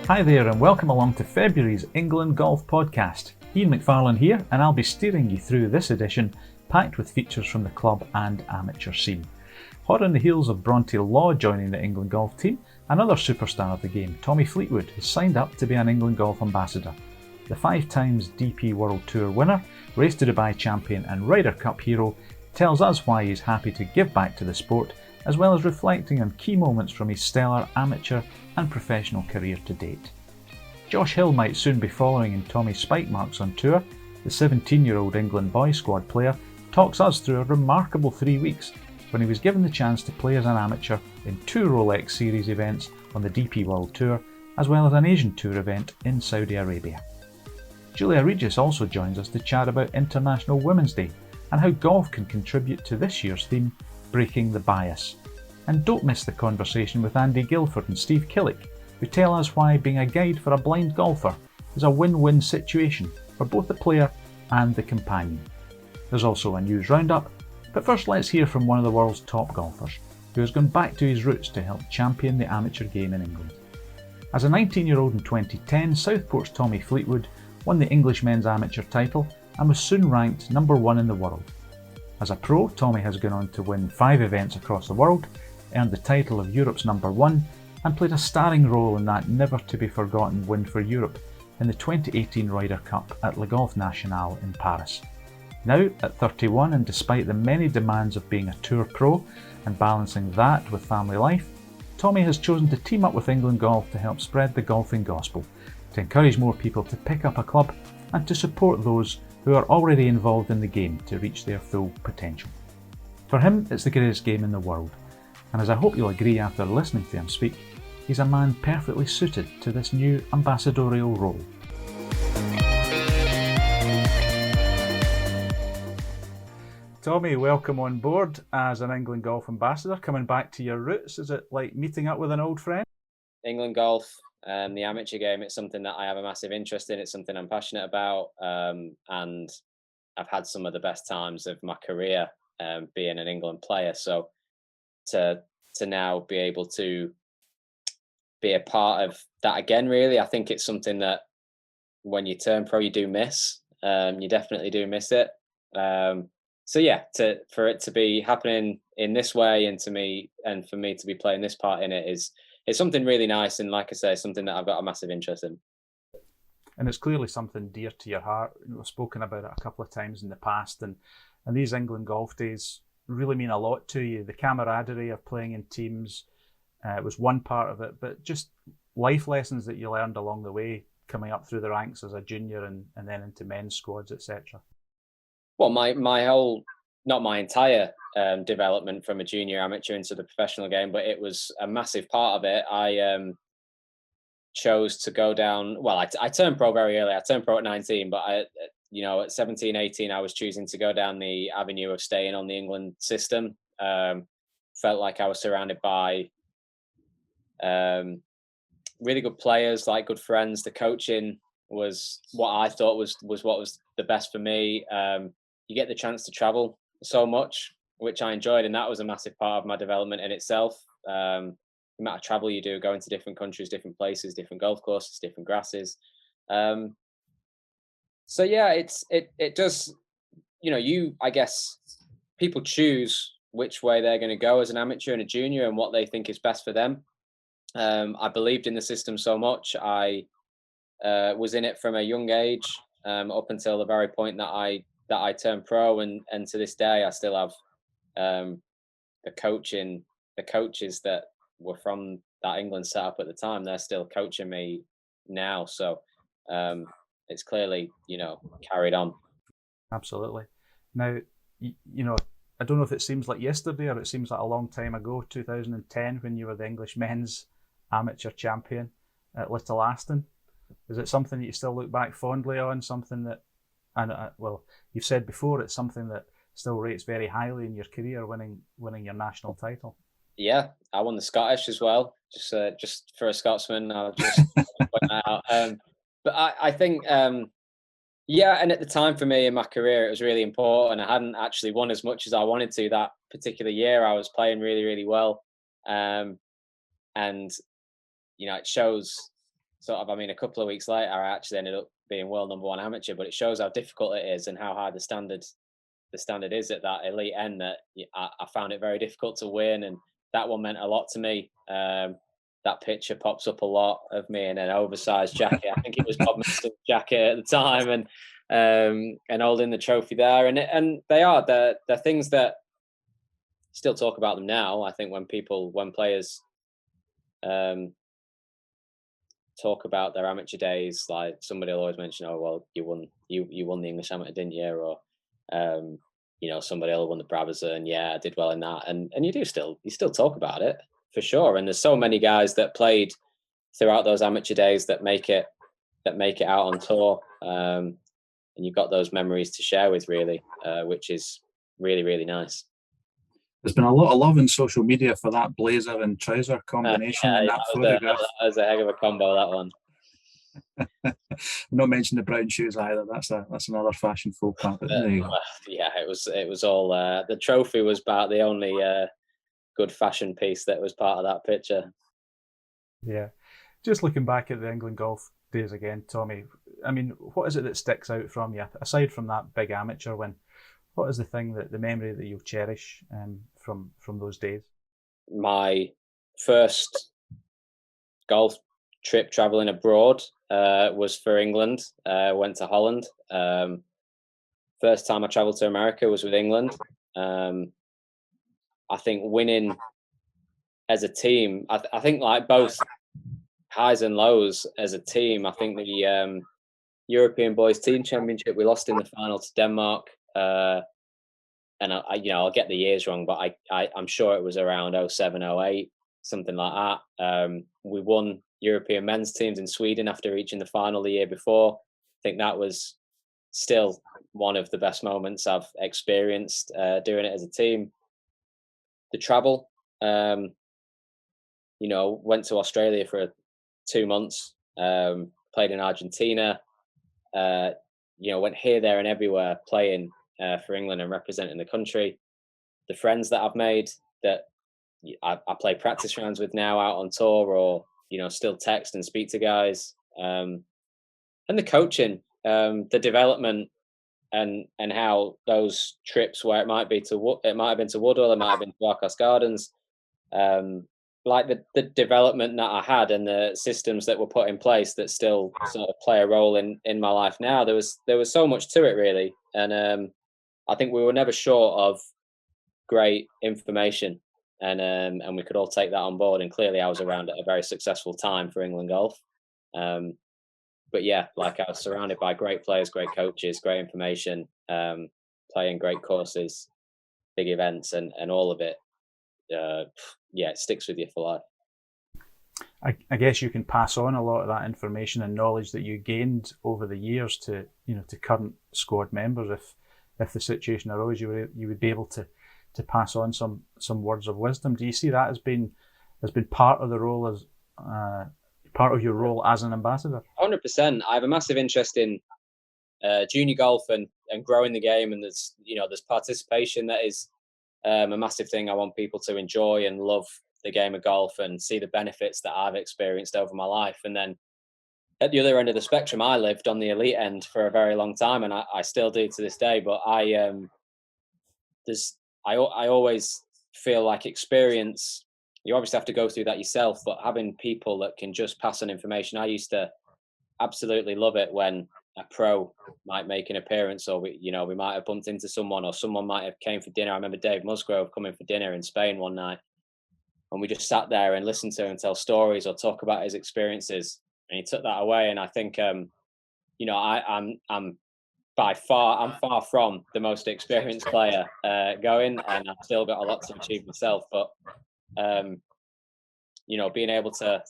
Hi there and welcome along to February's England Golf Podcast. Ian McFarlane here and I'll be steering you through this edition packed with features from the club and amateur scene. Hot on the heels of Bronte Law joining the England golf team, another superstar of the game, Tommy Fleetwood, has signed up to be an England golf ambassador. The 5 times DP World Tour winner, Race to Dubai champion and Ryder Cup hero tells us why he's happy to give back to the sport, as well as reflecting on key moments from his stellar amateur and professional career to date. Josh Hill might soon be following in Tommy's spike marks on tour. The 17-year-old England boys squad player talks us through a remarkable 3 weeks when he was given the chance to play as an amateur in 2 Rolex Series events on the DP World Tour, as well as an Asian Tour event in Saudi Arabia. Julia Regis also joins us to chat about International Women's Day and how golf can contribute to this year's theme, Breaking the Bias. And don't miss the conversation with Gilford and Steve Killick, who tell us why being a guide for a blind golfer is a win-win situation for both the player and the companion. There's also a news roundup, but first let's hear from one of the world's top golfers, who has gone back to his roots to help champion the amateur game in England. As a 19-year-old in 2010, Southport's Tommy Fleetwood won the English men's amateur title and was soon ranked number 1 in the world. As a pro, Tommy has gone on to win 5 events across the world, earned the title of Europe's number 1 and played a starring role in that never-to-be-forgotten win for Europe in the 2018 Ryder Cup at Le Golf National in Paris. Now, at 31 and despite the many demands of being a tour pro and balancing that with family life, Tommy has chosen to team up with England Golf to help spread the golfing gospel, to encourage more people to pick up a club and to support those who are already involved in the game to reach their full potential. For him, it's the greatest game in the world, and as I hope you'll agree after listening to him speak, he's a man perfectly suited to this new ambassadorial role. Tommy, welcome on board as an England Golf ambassador, coming back to your roots. Is it like meeting up with an old friend? England golf, the amateur game, it's something that I have a massive interest in. It's something I'm passionate about, and I've had some of the best times of my career being an England player. So to now be able to be a part of that again, really, I think it's something that when you turn pro, you do miss. You definitely do miss it. So yeah, for it to be happening in this way, and for me to be playing this part in it it's something really nice, and like I say, something that I've got a massive interest in. And it's clearly something dear to your heart. We've spoken about it a couple of times in the past, and these England golf days really mean a lot to you. The camaraderie of playing in teams was one part of it, but just life lessons that you learned along the way, coming up through the ranks as a junior and then into men's squads, etc. Well, my whole, not my entire development from a junior amateur into the professional game, but it was a massive part of it. I chose to go down, well, I turned pro very early. I turned pro at 19, but at 17, 18, I was choosing to go down the avenue of staying on the England system. Felt like I was surrounded by really good players, like good friends. The coaching was what I thought was what was the best for me. You get the chance to travel so much, which I enjoyed, and that was a massive part of my development in itself. The amount of travel you do, going to different countries, different places, different golf courses, different grasses. So yeah, it does. I guess people choose which way they're going to go as an amateur and a junior, and what they think is best for them. I believed in the system so much. I was in it from a young age, up until the very point that I turned pro, and to this day I still have the coaches that were from that England setup at the time. They're still coaching me now, so it's clearly carried on. Absolutely. Now, I don't know if it seems like yesterday or it seems like a long time ago, 2010, when you were the English men's amateur champion at Little Aston. Is it something that you still look back fondly on? Something that, and well, you've said before, it's something that still rates very highly in your career, winning your national title. Yeah, I won the Scottish as well. Just for a Scotsman, I'll just point that out. But I think, yeah, and at the time for me in my career, it was really important. I hadn't actually won as much as I wanted to that particular year. I was playing really, really well, and it shows sort of, I mean, a couple of weeks later, I actually ended up being world #1 amateur. But it shows how difficult it is and how high the standard is at that elite end. That I found it very difficult to win, and that one meant a lot to me. That picture pops up a lot of me in an oversized jacket. I think it was Bob Mixon's jacket at the time, and holding the trophy there. And they're things that still talk about them now. I think when players talk about their amateur days, like somebody will always mention, "Oh well, you won the English amateur, didn't you?" Or somebody else won the Bravazza, and yeah, I did well in that. And you still talk about it for sure. And there's so many guys that played throughout those amateur days that make it out on tour. And you've got those memories to share with, really, which is really, really nice. There's been a lot of love in social media for that blazer and trouser combination in that photograph. That was a heck of a combo, that one. Not mention the brown shoes either. That's another fashion faux pas. But there you go. Yeah, it was all. The trophy was about the only good fashion piece that was part of that picture. Yeah, just looking back at the England golf days again, Tommy. I mean, what is it that sticks out from you aside from that big amateur win? What is the memory that you'll cherish from those days? My first golf trip traveling abroad was for England. Went to Holland. First time I traveled to America was with England. I think winning as a team, I think like both highs and lows as a team. I think the European Boys Team Championship, we lost in the final to Denmark. And I'll get the years wrong, but I'm sure it was around 07, 08, something like that. We won European men's teams in Sweden after reaching the final the year before. I think that was still one of the best moments I've experienced doing it as a team. The travel, went to Australia for 2 months, played in Argentina, went here, there, and everywhere playing for England and representing the country. The friends that I've made that I play practice rounds with now out on tour, or still text and speak to guys, and the coaching, the development, and how those trips where it might have been to Woodhull, it might have been to Arcos Gardens, like the development that I had and the systems that were put in place that still sort of play a role in my life now. There was so much to it, really, and I think we were never short of great information, and we could all take that on board. And clearly, I was around at a very successful time for England golf. But yeah, like I was surrounded by great players, great coaches, great information, playing great courses, big events, and all of it. It sticks with you for life. I guess you can pass on a lot of that information and knowledge that you gained over the years to current squad members. If the situation arose, you would be able to pass on some words of wisdom. Do you see that as been part of the role as part of your role as an ambassador? 100%. I have a massive interest in junior golf and growing the game, and there's participation that is a massive thing. I want people to enjoy and love the game of golf and see the benefits that I've experienced over my life. And then at the other end of the spectrum, I lived on the elite end for a very long time, and I still do to this day. But I always feel like experience, you obviously have to go through that yourself, but having people that can just pass on information. I used to absolutely love it when a pro might make an appearance, or we might have bumped into someone, or someone might have came for dinner. I remember Dave Musgrove coming for dinner in Spain one night, and we just sat there and listened to him tell stories or talk about his experiences, and he took that away. And I think I'm far from the most experienced player going, and I've still got a lot to achieve myself. But being able to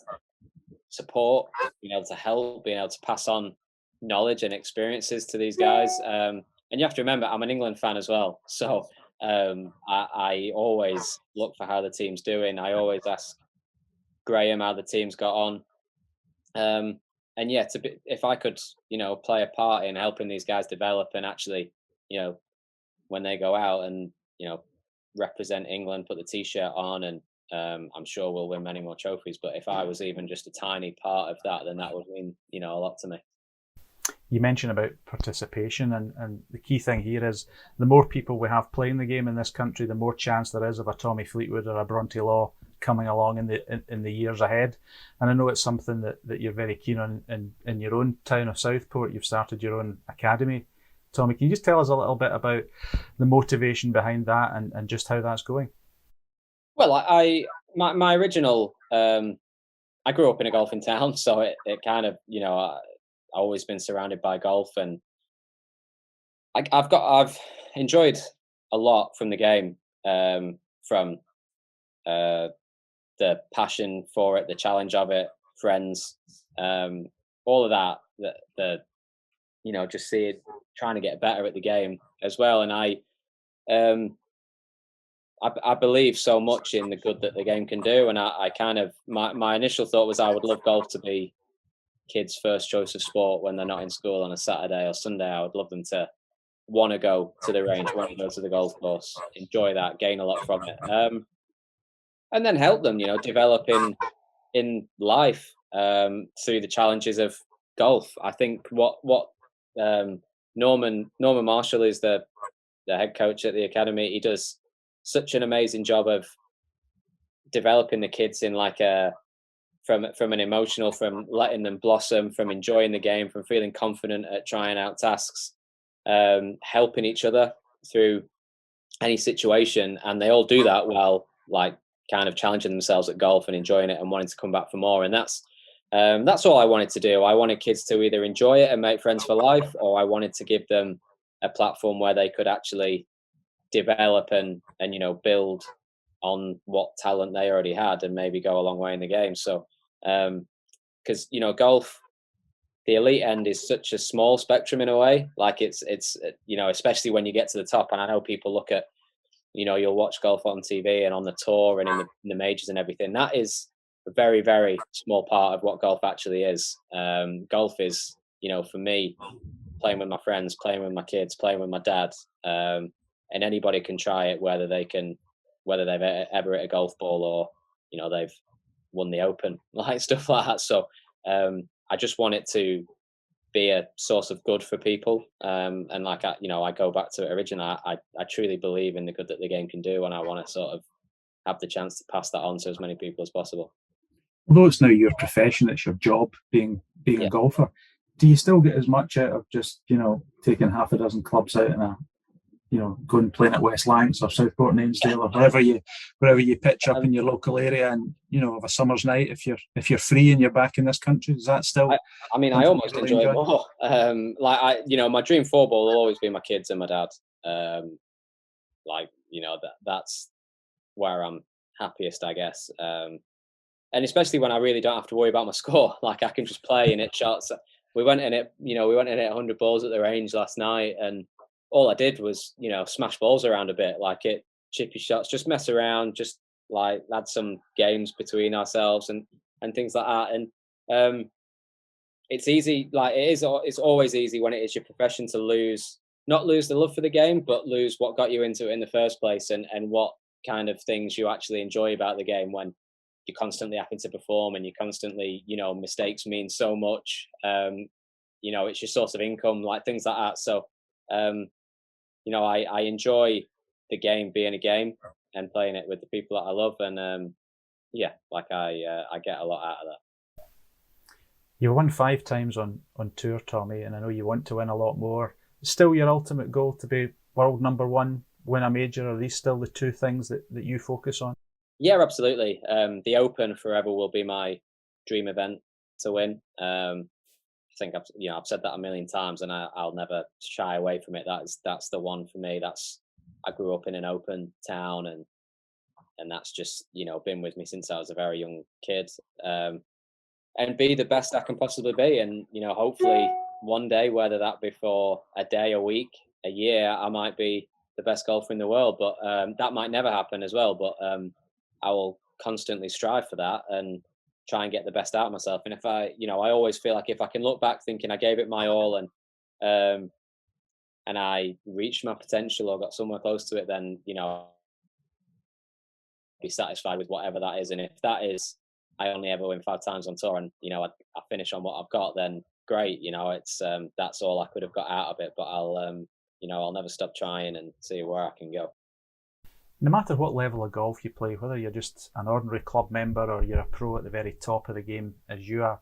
support, being able to help, being able to pass on knowledge and experiences to these guys, and you have to remember, I'm an England fan as well, so I always look for how the team's doing. I always ask Graham how the team's got on, and yeah, if I could, play a part in helping these guys develop, and actually, when they go out and represent England, put the t-shirt on, and I'm sure we'll win many more trophies. But if I was even just a tiny part of that, then that would mean, a lot to me. You mentioned about participation, and the key thing here is the more people we have playing the game in this country, the more chance there is of a Tommy Fleetwood or a Bronte Law coming along in the years ahead. And I know it's something that you're very keen on in your own town of Southport. You've started your own academy. Tommy, can you just tell us a little bit about the motivation behind that and just how that's going? Well, my original, I grew up in a golfing town, so it kind of, I've always been surrounded by golf, and I've enjoyed a lot from the game, from the passion for it, the challenge of it, friends, all of that. Just see it, trying to get better at the game as well, and um, I believe so much in the good that the game can do, and I kind of my initial thought was I would love golf to be kids' first choice of sport when they're not in school on a Saturday or Sunday. I would love them to want to go to the range, want to go to the golf course, enjoy that, gain a lot from it, and then help them, develop in life, through the challenges of golf. I think what Norman Marshall is the head coach at the academy. He does such an amazing job of developing the kids in like a from an emotional, from letting them blossom, from enjoying the game, from feeling confident at trying out tasks, helping each other through any situation, and they all do that while like kind of challenging themselves at golf and enjoying it and wanting to come back for more. And that's all I wanted to do. I wanted kids to either enjoy it and make friends for life, or I wanted to give them a platform where they could actually develop and build on what talent they already had and maybe go a long way in the game. So because golf, the elite end is such a small spectrum in a way. Like it's especially when you get to the top. And I know people look at, you'll watch golf on TV and on the tour and in the majors and everything. That is a very, very small part of what golf actually is. Golf is, for me, playing with my friends, playing with my kids, playing with my dad, and anybody can try it, whether they've ever hit a golf ball or they've won the Open, like stuff like that. So I just want it to be a source of good for people, and like I go back to it originally. I truly believe in the good that the game can do, and I want to sort of have the chance to pass that on to as many people as possible. Although it's now your profession, it's your job being Yeah. a golfer. Do you still get as much out of just taking half a dozen clubs out and going playing at West Lancs or Southport and Ainsdale or wherever you pitch up in your local area, and of a summer's night if you're free and you're back in this country? Is that still? I almost really enjoy it more. My dream 4-ball will always be my kids and my dad. That's where I'm happiest, I guess. And especially when I really don't have to worry about my score. Like I can just play and hit shots. We went in it 100 balls at the range last night, and all I did was, smash balls around a bit, like it chippy shots, just mess around, just like had some games between ourselves and things like that. And it's easy, like it's always easy when it is your profession to not lose the love for the game, but lose what got you into it in the first place, and what kind of things you actually enjoy about the game when you're constantly having to perform and you constantly, mistakes mean so much. It's your source of income, like things like that. So I enjoy the game being a game and playing it with the people that I love, and I get a lot out of that. You won 5 times on tour, Tommy, and I know you want to win a lot more. Still your ultimate goal to be world number 1, win a major? Are these still the 2 things that you focus on? Yeah, absolutely. The Open forever will be my dream event to win. I think I've said that a million times, and I'll never shy away from it. That's the one for me. I grew up in an open town, and that's just been with me since I was a very young kid. And be the best I can possibly be, and hopefully one day, whether that be for a day, a week, a year, I might be the best golfer in the world. But that might never happen as well. But I will constantly strive for that and try and get the best out of myself. And if I always feel like if I can look back thinking I gave it my all and I reached my potential or got somewhere close to it, then be satisfied with whatever that is. And if that is, I only ever win 5 times on tour, and I finish on what I've got, then great. It's that's all I could have got out of it. But I'll never stop trying and see where I can go. No matter what level of golf you play, whether you're just an ordinary club member or you're a pro at the very top of the game as you are,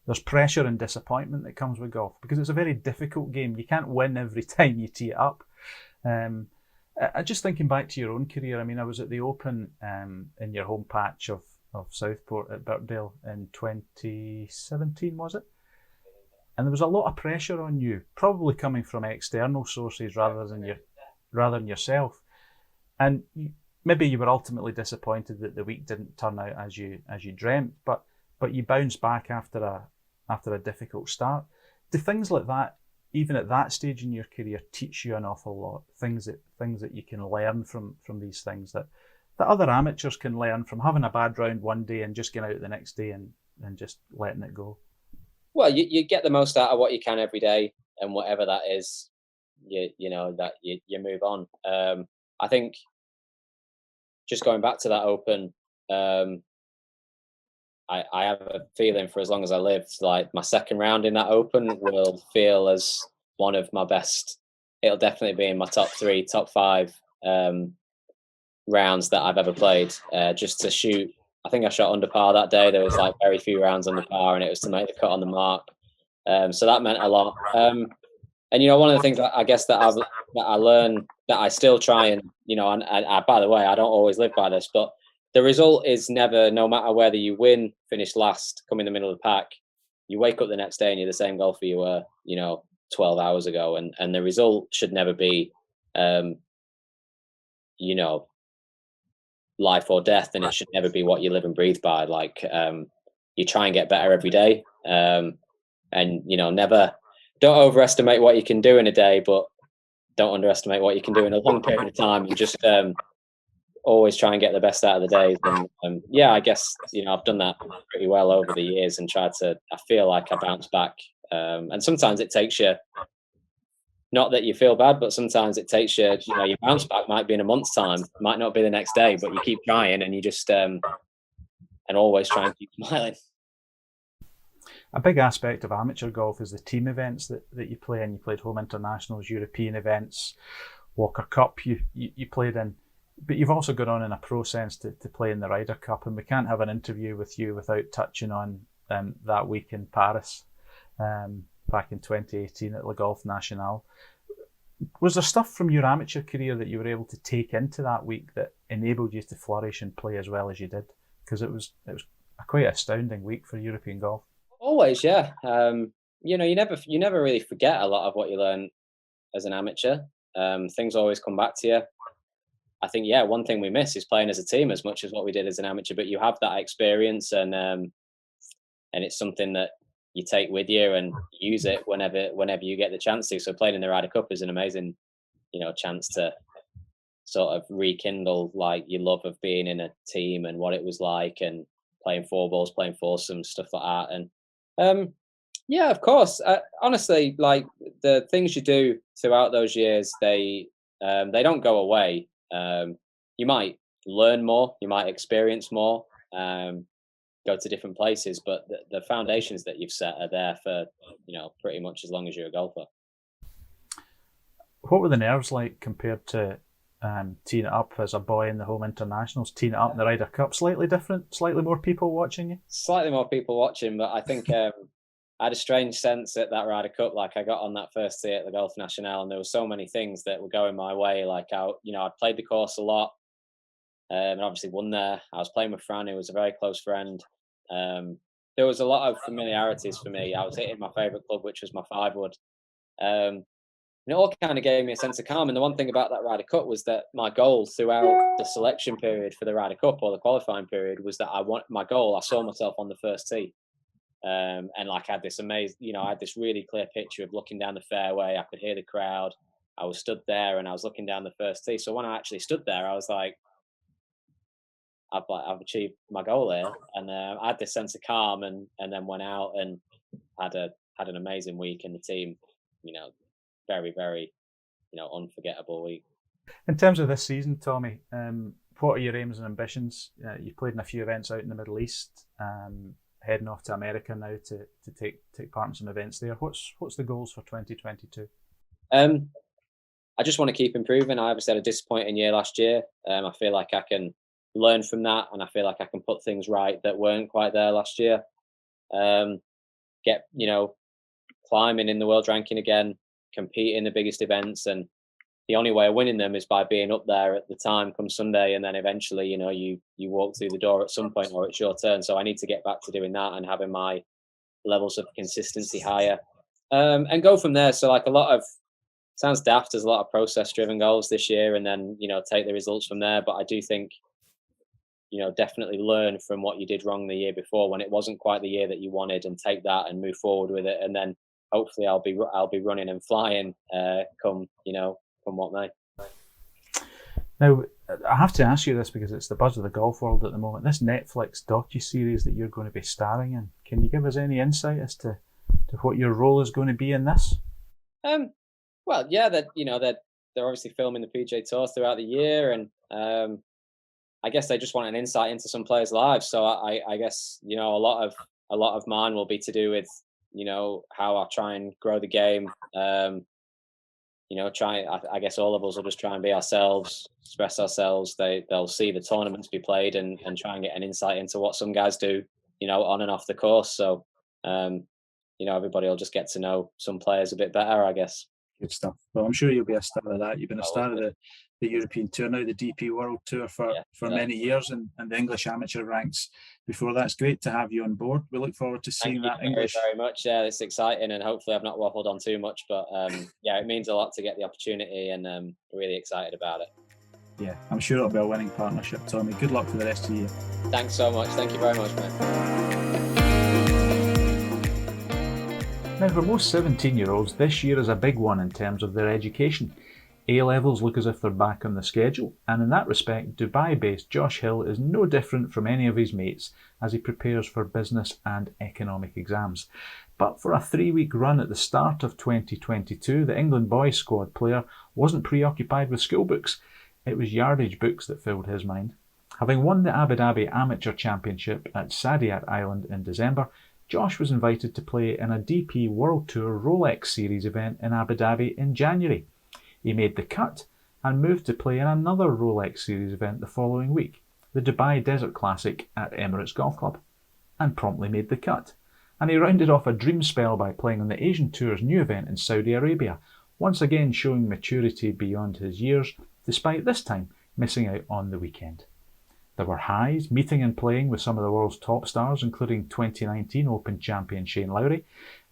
there's pressure and disappointment that comes with golf because it's a very difficult game. You can't win every time you tee it up. Just thinking back to your own career, I mean, I was at the Open in your home patch of Southport at Birkdale in 2017, was it? And there was a lot of pressure on you, probably coming from external sources rather than yourself. And maybe you were ultimately disappointed that the week didn't turn out as you dreamt, but you bounced back after a difficult start. Do things like that, even at that stage in your career, teach you an awful lot? Things that you can learn from these things that other amateurs can learn from having a bad round one day and just getting out the next day and just letting it go. Well, you get the most out of what you can every day, and whatever that is, you move on. I think just going back to that Open, I have a feeling for as long as I live, like my second round in that Open will feel as one of my best. It'll definitely be in my top 3, top 5 rounds that I've ever played. Just to shoot, I think I shot under par that day. There was like very few rounds under par, and it was to make the cut on the mark. So that meant a lot. And one of the things that I guess that I learned, that I still try and and by the way, I don't always live by this, but the result is never, no matter whether you win, finish last, come in the middle of the pack, you wake up the next day and you're the same golfer you were 12 hours ago, and the result should never be life or death, and it should never be what you live and breathe by. Like you try and get better every day, and never, don't overestimate what you can do in a day, but don't underestimate what you can do in a long period of time, and just always try and get the best out of the days. And I guess I've done that pretty well over the years, and I feel like I bounce back, and sometimes it takes you, not that you feel bad, but sometimes it takes you, your bounce back might be in a month's time, might not be the next day, but you keep trying, and you just and always try and keep smiling. A big aspect of amateur golf is the team events that you play in. You played home internationals, European events, Walker Cup you played in, but you've also gone on in a pro sense to play in the Ryder Cup, and we can't have an interview with you without touching on that week in Paris back in 2018 at Le Golf National. Was there stuff from your amateur career that you were able to take into that week that enabled you to flourish and play as well as you did? Because it was a quite astounding week for European golf. Always, yeah. You never really forget a lot of what you learn as an amateur. Things always come back to you. I think, one thing we miss is playing as a team as much as what we did as an amateur. But you have that experience, and it's something that you take with you and use it whenever you get the chance to. So playing in the Ryder Cup is an amazing, chance to sort of rekindle like your love of being in a team and what it was like, and playing four balls, playing foursomes, stuff like that. And of course, honestly, like the things you do throughout those years, they don't go away. You might learn more, you might experience more, go to different places, but the foundations that you've set are there for pretty much as long as you're a golfer. What were the nerves like compared to teeing it up as a boy in the home internationals, teeing it up in the Ryder Cup? Slightly different, slightly more people watching you? Slightly more people watching, but I think I had a strange sense at that Ryder Cup. Like I got on that first tee at the Golf National, and there were so many things that were going my way. Like I'd played the course a lot, and obviously won there. I was playing with Fran, who was a very close friend. There was a lot of familiarities for me. I was hitting my favourite club, which was my 5-wood. And it all kind of gave me a sense of calm. And the one thing about that Ryder Cup was that my goal throughout the selection period for the Ryder Cup, or the qualifying period, was that I saw myself on the first tee. And like I had this amazing, I had this really clear picture of looking down the fairway. I could hear the crowd. I was stood there and I was looking down the first tee. So when I actually stood there, I was like, I've achieved my goal here. And I had this sense of calm, and then went out and had an amazing week in the team, very, very, unforgettable week. In terms of this season, Tommy, What are your aims and ambitions? You've played in a few events out in the Middle East, heading off to America now to take part in some events there. What's the goals for 2022? I just want to keep improving. I obviously had a disappointing year last year. I feel like I can learn from that, and I feel like I can put things right that weren't quite there last year. Get climbing in the world ranking again, compete in the biggest events, and the only way of winning them is by being up there at the time come Sunday, and then eventually, you walk through the door at some point, or it's your turn. So I need to get back to doing that and having my levels of consistency higher, and go from there. So like sounds daft, there's a lot of process-driven goals this year, and then take the results from there. But I do think definitely learn from what you did wrong the year before when it wasn't quite the year that you wanted, and take that and move forward with it, and then hopefully I'll be running and flying come what may. Now, I have to ask you this because it's the buzz of the golf world at the moment. This Netflix docu-series that you're going to be starring in, can you give us any insight as to what your role is going to be in this? Well, yeah, they're obviously filming the PGA Tour throughout the year, and I guess they just want an insight into some players' lives. So I guess a lot of mine will be to do with how I try and grow the game. I guess all of us will just try and be ourselves, express ourselves. They'll see the tournaments be played and try and get an insight into what some guys do, on and off the course. So, everybody will just get to know some players a bit better, I guess. Good stuff. Well, I'm sure you'll be a star of that. You've been a star of the European Tour, now the DP World Tour for many years, and the English amateur ranks before that. It's great to have you on board. We look forward to seeing that English. Thank you very much. Yeah, it's exciting, and hopefully I've not waffled on too much, but it means a lot to get the opportunity, and really excited about it. Yeah, I'm sure it'll be a winning partnership, Tommy. Good luck for the rest of the year. Thanks so much. Thank you very much, mate. Now, for most 17-year-olds, this year is a big one in terms of their education. A-levels look as if they're back on the schedule, and in that respect, Dubai-based Josh Hill is no different from any of his mates as he prepares for business and economic exams. But for a 3-week run at the start of 2022, the England boys squad player wasn't preoccupied with school books. It was yardage books that filled his mind. Having won the Abu Dhabi Amateur Championship at Saadiyat Island in December, Josh was invited to play in a DP World Tour Rolex Series event in Abu Dhabi in January. He made the cut and moved to play in another Rolex Series event the following week, the Dubai Desert Classic at Emirates Golf Club, and promptly made the cut. And he rounded off a dream spell by playing on the Asian Tour's new event in Saudi Arabia, once again showing maturity beyond his years, despite this time missing out on the weekend. There were highs, meeting and playing with some of the world's top stars, including 2019 Open champion Shane Lowry,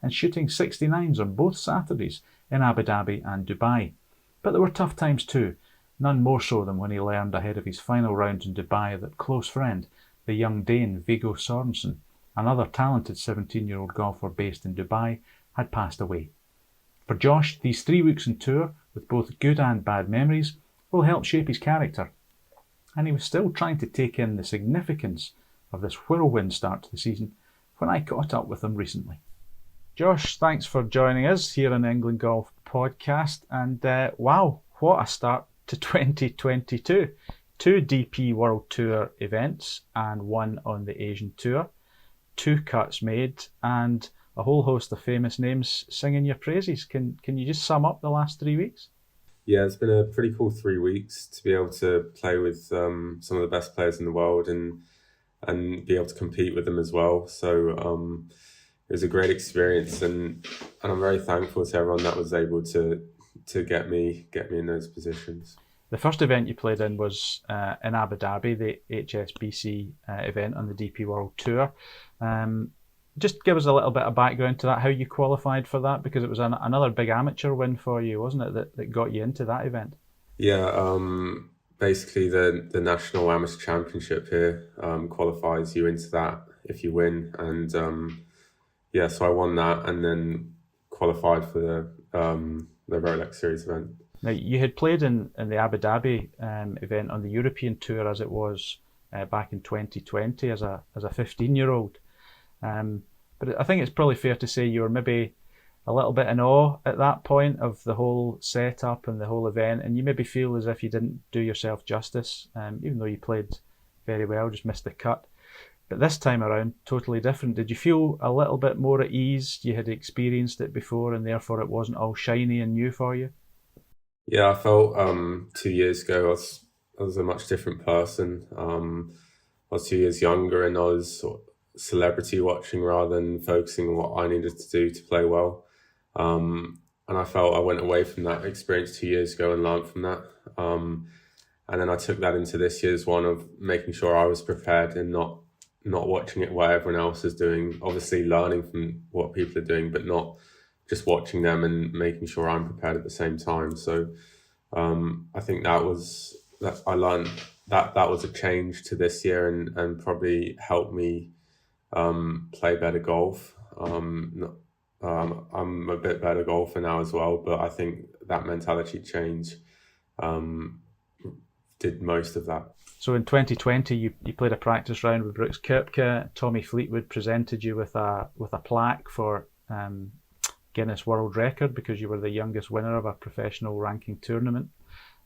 and shooting 69s on both Saturdays in Abu Dhabi and Dubai. But there were tough times too, none more so than when he learned ahead of his final round in Dubai that close friend, the young Dane Viggo Sorensen, another talented 17-year-old golfer based in Dubai, had passed away. For Josh, these 3 weeks on tour, with both good and bad memories, will help shape his character. And he was still trying to take in the significance of this whirlwind start to the season when I caught up with him recently. Josh, thanks for joining us here on the England Golf Podcast. And wow, what a start to 2022. 2 DP World Tour events and 1 on the Asian Tour. 2 cuts made and a whole host of famous names singing your praises. Can you just sum up the last 3 weeks? Yeah, it's been a pretty cool 3 weeks to be able to play with some of the best players in the world and be able to compete with them as well. So it was a great experience, and I'm very thankful to everyone that was able to get me in those positions. The first event you played in was in Abu Dhabi, the HSBC event on the DP World Tour. Just give us a little bit of background to that, how you qualified for that, because it was another big amateur win for you, wasn't it, that got you into that event? Yeah, basically the National Amateur Championship here qualifies you into that if you win. And so I won that and then qualified for the Rolex Series event. Now, you had played in the Abu Dhabi event on the European Tour as it was back in 2020 as a 15-year-old. But I think it's probably fair to say you were maybe a little bit in awe at that point of the whole setup and the whole event, and you maybe feel as if you didn't do yourself justice, even though you played very well, just missed the cut. But this time around, totally different. Did you feel a little bit more at ease? You had experienced it before and therefore it wasn't all shiny and new for you? Yeah, I felt 2 years ago I was a much different person. I was 2 years younger and I was sort of celebrity watching rather than focusing on what I needed to do to play well. And I felt I went away from that experience 2 years ago and learned from that. And then I took that into this year's one of making sure I was prepared and not watching it what everyone else is doing, obviously learning from what people are doing, but not just watching them and making sure I'm prepared at the same time. So I think that I learned that was a change to this year and probably helped me play better golf. I'm a bit better golfer now as well, but I think that mentality change did most of that. So in 2020, you played a practice round with Brooks Koepka. Tommy Fleetwood presented you with a plaque for Guinness World Record because you were the youngest winner of a professional ranking tournament.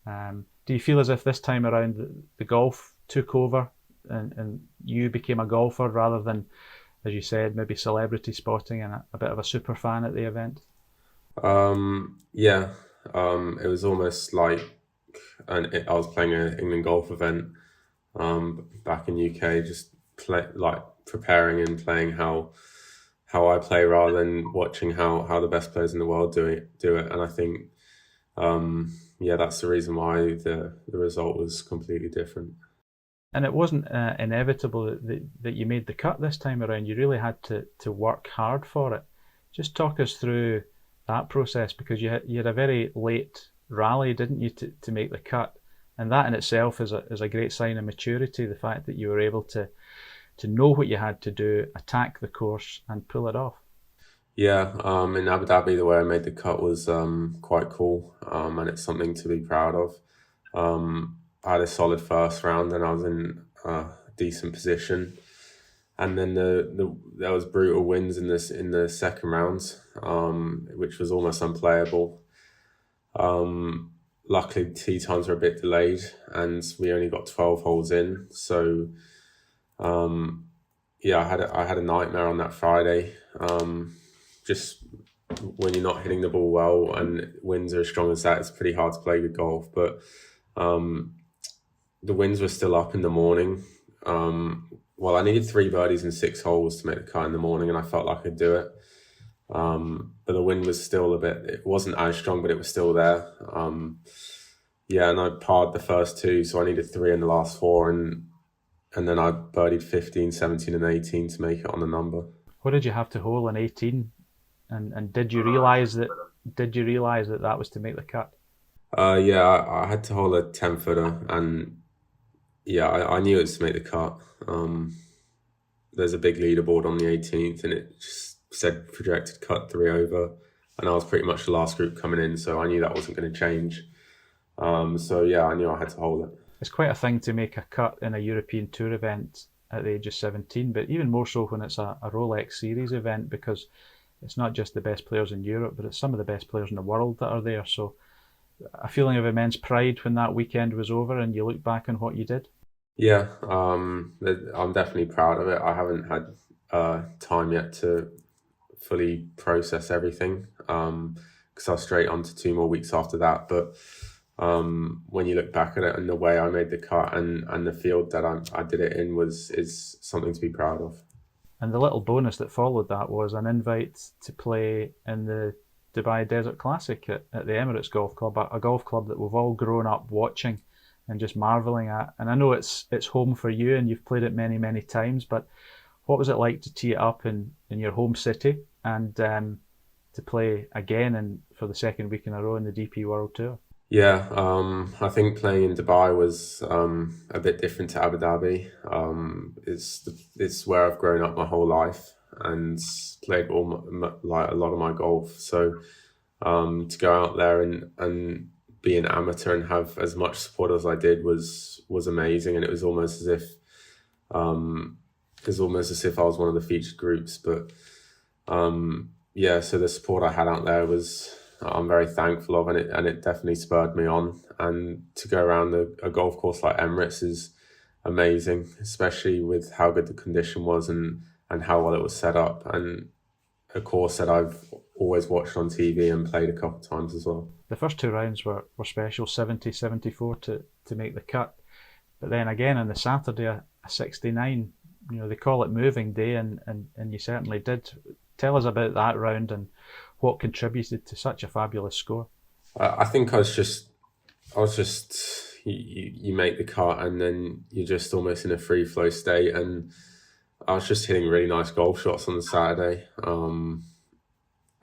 Do you feel as if this time around the golf took over and you became a golfer rather than, as you said, maybe celebrity spotting and a bit of a super fan at the event? Yeah, it was almost like I was playing an England golf event back in UK, just preparing and playing how I play rather than watching how the best players in the world do it. And I think that's the reason why the result was completely different. And it wasn't inevitable that you made the cut this time around. You really had to work hard for it. Just talk us through that process, because you had a very late rally, didn't you, to make the cut? And that in itself is a great sign of maturity, the fact that you were able to know what you had to do, attack the course and pull it off. Yeah, in Abu Dhabi, the way I made the cut was quite cool, and it's something to be proud of. I had a solid first round and I was in a decent position. And then there was brutal winds in the second round, which was almost unplayable. Luckily, the tee times were a bit delayed and we only got 12 holes in. So, I had a nightmare on that Friday. Just when you're not hitting the ball well and winds are as strong as that, it's pretty hard to play good golf. But the winds were still up in the morning. I needed 3 birdies and 6 holes to make the cut in the morning, and I felt like I could do it. But the wind was still it wasn't as strong, but it was still there. And I parred the first 2, so I needed 3 in the last 4, and then I birdied 15, 17 and 18 to make it on the number. What did you have to hole in 18? And did you realise that was to make the cut? I had to hole a 10-footer, and I knew it was to make the cut. There's a big leaderboard on the 18th, and it just said projected cut 3 over, and I was pretty much the last group coming in, so I knew that wasn't going to change. I knew I had to hold it. It's quite a thing to make a cut in a European Tour event at the age of 17, but even more so when it's a Rolex Series event, because it's not just the best players in Europe, but it's some of the best players in the world that are there. So a feeling of immense pride when that weekend was over and you look back on what you did. Yeah, I'm definitely proud of it. I haven't had time yet to fully process everything because I was straight on to 2 more weeks after that. But when you look back at it and the way I made the cut and the field that I did it in is something to be proud of. And the little bonus that followed that was an invite to play in the Dubai Desert Classic at the Emirates Golf Club, a golf club that we've all grown up watching and just marvelling at. And I know it's home for you and you've played it many, many times, but what was it like to tee it up in your home city and to play again and for the second week in a row in the DP World Tour? Yeah, I think playing in Dubai was a bit different to Abu Dhabi. It's where I've grown up my whole life and played a lot of my golf. So to go out there and be an amateur and have as much support as I did was amazing, and it was almost as if I was one of the featured groups. But yeah, so the support I had out there I'm very thankful of, and it definitely spurred me on. And to go around a golf course like Emirates is amazing, especially with how good the condition was and how well it was set up, and a course that I've always watched on TV and played a couple of times as well. The first two rounds were special, 70, 74 to make the cut. But then again on the Saturday, a 69, they call it moving day, and you certainly did. Tell us about that round and what contributed to such a fabulous score. I think I was just you make the cut and then you're just almost in a free flow state, and I was just hitting really nice golf shots on the Saturday.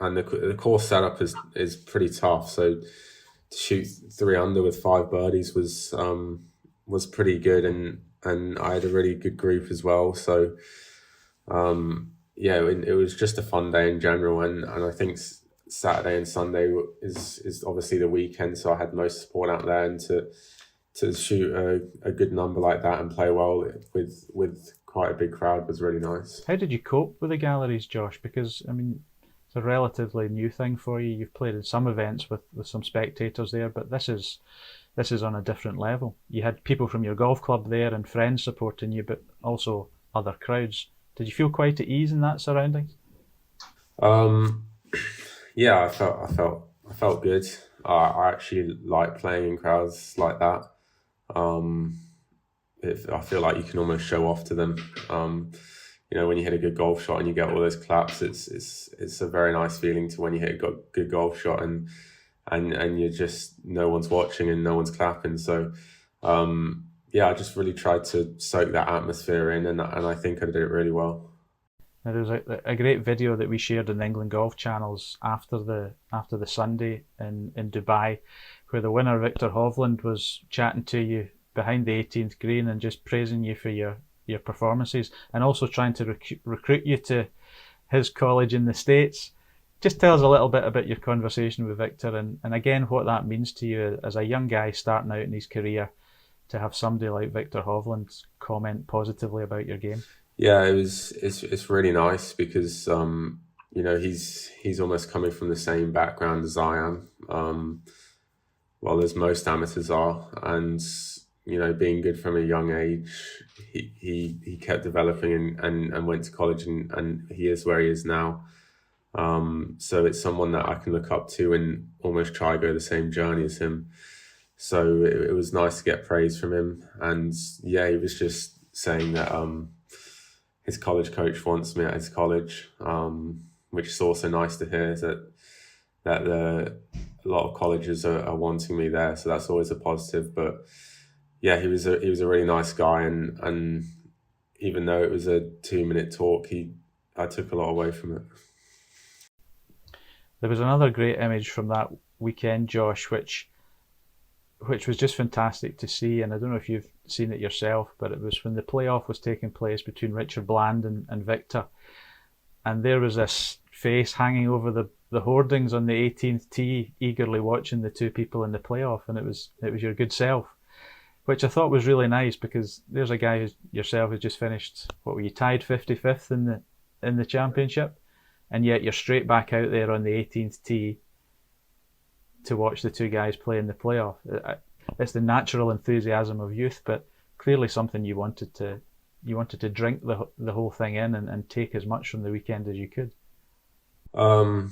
And the course setup is pretty tough. So to shoot 3 under with 5 birdies was pretty good, and I had a really good group as well. So it was just a fun day in general, and I think Saturday and Sunday is obviously the weekend, so I had most support out there, and to shoot a good number like that and play well with quite a big crowd was really nice. How did you cope with the galleries, Josh? Because it's a relatively new thing for you. You've played in some events with some spectators there, but this is on a different level. You had people from your golf club there and friends supporting you, but also other crowds. Did you feel quite at ease in that surroundings? Yeah, I felt good. I actually like playing in crowds like that. I feel like you can almost show off to them. When you hit a good golf shot and you get all those claps, it's a very nice feeling to when you hit a good golf shot and you're just, no one's watching and no one's clapping. So I just really tried to soak that atmosphere in, and I think I did it really well. Now, there's a great video that we shared on the England Golf channels after the Sunday in Dubai, where the winner Victor Hovland was chatting to you behind the 18th green and just praising you for your performances, and also trying to recruit you to his college in the States. Just tell us a little bit about your conversation with Victor, and again what that means to you as a young guy starting out in his career, to have somebody like Victor Hovland comment positively about your game. Yeah, it's really nice because he's almost coming from the same background as I am, well, as most amateurs are, and being good from a young age, he kept developing and went to college, and he is where he is now. So it's someone that I can look up to and almost try to go the same journey as him. So it was nice to get praise from him, and he was just saying that his college coach wants me at his college, which is also nice to hear, that a lot of colleges are wanting me there. So that's always a positive. But yeah, he was a really nice guy, and even though it was a 2-minute talk, I took a lot away from it. There was another great image from that weekend, Josh, which was just fantastic to see, and I don't know if you've seen it yourself, but it was when the playoff was taking place between Richard Bland and Victor, and there was this face hanging over the hoardings on the 18th tee, eagerly watching the two people in the playoff, and it was your good self, which I thought was really nice, because there's a guy yourself who's just finished, what were you, tied 55th in the championship, and yet you're straight back out there on the 18th tee to watch the two guys play in the playoff. It's the natural enthusiasm of youth, but clearly something you wanted to drink the whole thing in and take as much from the weekend as you could. I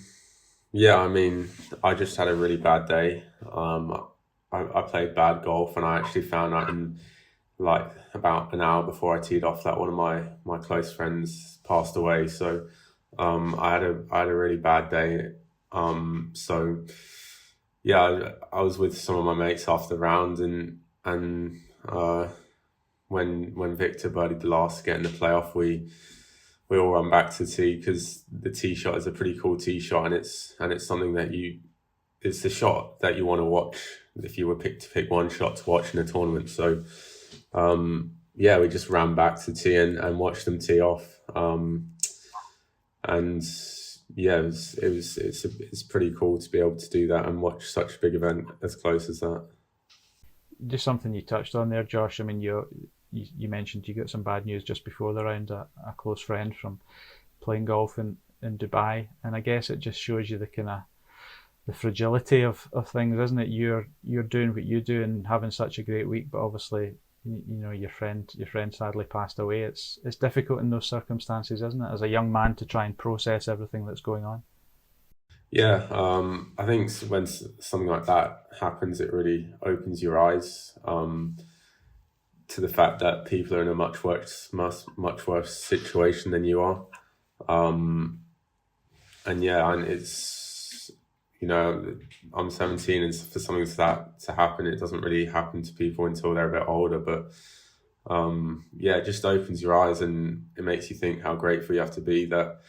just had a really bad day. I played bad golf, and I actually found out in about an hour before I teed off that one of my close friends passed away. So I had a really bad day. I was with some of my mates after the round, and when Victor birdied the last to get in the playoff, we all run back to the tee, because the tee shot is a pretty cool tee shot, and it's something that it's the shot that you want to watch if you were picked to pick one shot to watch in a tournament. So we just ran back to the tee and watched them tee off, it's pretty cool to be able to do that and watch such a big event as close as that. Just something you touched on there, Josh. I mean, you mentioned you got some bad news just before the round. A close friend from playing golf in in Dubai, and I guess it just shows you the kind of the fragility of things, isn't it? You're doing what you do and having such a great week, but obviously, you know, your friend sadly passed away. It's difficult in those circumstances, isn't it, as a young man, to try and process everything that's going on? Yeah, I think when something like that happens, it really opens your eyes to the fact that people are in a much worse situation than you are. And it's, you know, I'm 17, and for something like that to happen, it doesn't really happen to people until they're a bit older. But yeah, it just opens your eyes, and it makes you think how grateful you have to be that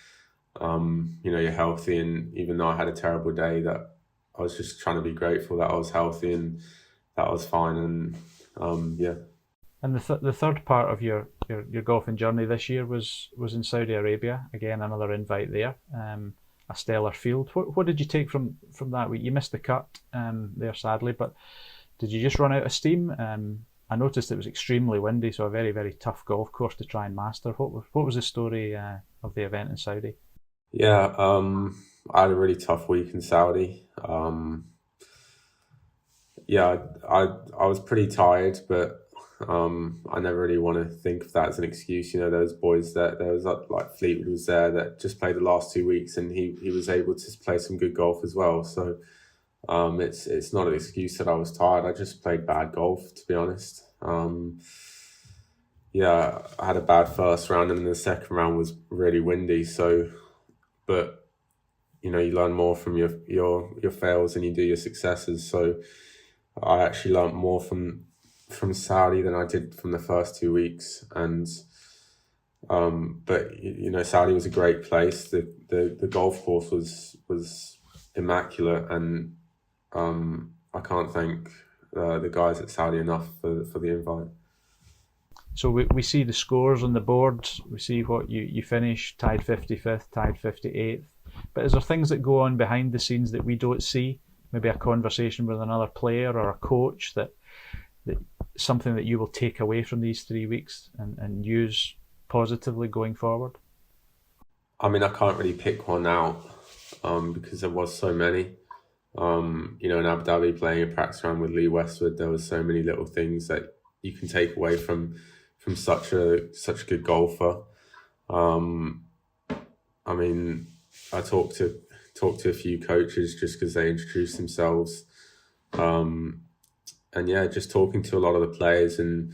you know, you're healthy. And even though I had a terrible day, that I was just trying to be grateful that I was healthy and that I was fine. And yeah. And the third part of your golfing journey this year was in Saudi Arabia. Again, another invite there. A stellar field. What did you take from that week? You missed the cut there, sadly, but did you just run out of steam? I noticed it was extremely windy, so a very, very tough golf course to try and master. What was the story of the event in Saudi? Yeah, I had a really tough week in Saudi. Yeah, I was pretty tired, but I never really want to think of that as an excuse. You know, those boys that there was like Fleetwood was there that just played the last 2 weeks, and he was able to play some good golf as well. So it's not an excuse that I was tired. I just played bad golf, to be honest. Yeah, I had a bad first round, and then the second round was really windy. So, but you know, you learn more from your fails than you do your successes. So I actually learned more from Saudi than I did from the first 2 weeks. And but you know, Saudi was a great place. The golf course was immaculate, and I can't thank the guys at Saudi enough for the invite. So we see the scores on the board. We see what you finished, tied 55th, tied 58th. But is there things that go on behind the scenes that we don't see? Maybe a conversation with another player or a coach that something that you will take away from these 3 weeks and use positively going forward? I mean, I can't really pick one out because there was so many. You know, in Abu Dhabi, playing a practice round with Lee Westwood, there was so many little things that you can take away from such a good golfer. I mean, I talked to a few coaches just because they introduced themselves. And yeah, just talking to a lot of the players and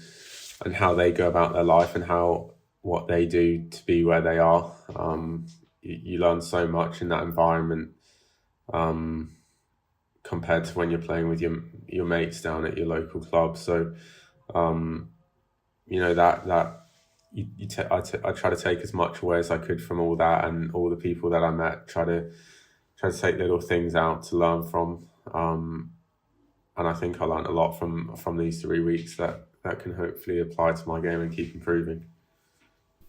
how they go about their life and what they do to be where they are. You learn so much in that environment compared to when you're playing with your mates down at your local club. So, you know, I try to take as much away as I could from all that, and all the people that I met, try to take little things out to learn from. And I think I learned a lot from these 3 weeks that can hopefully apply to my game and keep improving.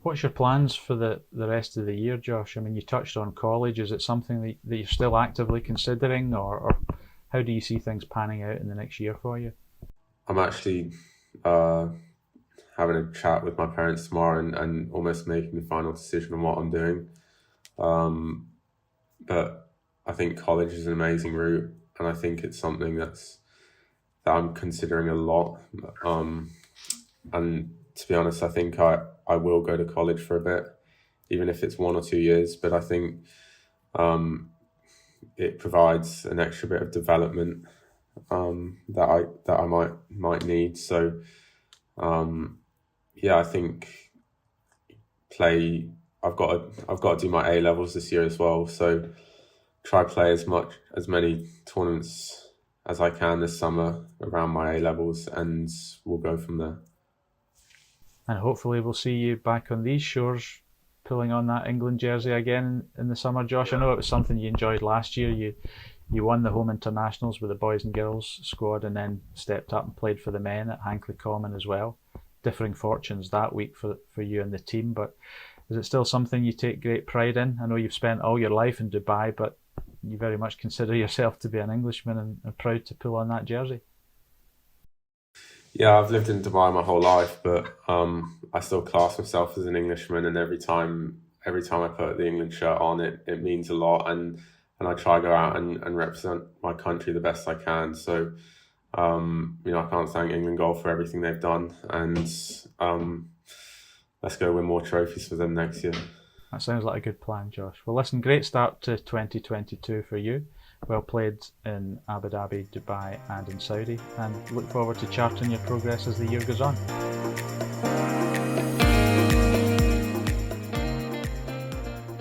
What's your plans for the rest of the year, Josh? I mean, you touched on college. Is it something that you're still actively considering, or how do you see things panning out in the next year for you? I'm actually having a chat with my parents tomorrow and almost making the final decision on what I'm doing. But I think college is an amazing route, and I think it's something that I'm considering a lot. And to be honest, I think I will go to college for a bit, even if it's 1 or 2 years. But I think it provides an extra bit of development that I might need. So yeah, I think I've got to do my A levels this year as well. So try play as many tournaments as I can this summer around my A levels, and we'll go from there. And hopefully we'll see you back on these shores pulling on that England jersey again in the summer, Josh. I know it was something you enjoyed last year. You won the home internationals with the boys and girls squad, and then stepped up and played for the men at Hankley Common as well. Differing fortunes that week for you and the team, but is it still something you take great pride in? I know you've spent all your life in Dubai, but you very much consider yourself to be an Englishman and proud to pull on that jersey. Yeah, I've lived in Dubai my whole life, but I still class myself as an Englishman, and every time every time I put the England shirt on, it means a lot, and I try to go out and represent my country the best I can. So, I can't thank England Golf for everything they've done, and let's go win more trophies for them next year. That sounds like a good plan, Josh. Well, listen, great start to 2022 for you. Well played in Abu Dhabi, Dubai and in Saudi, and look forward to charting your progress as the year goes on.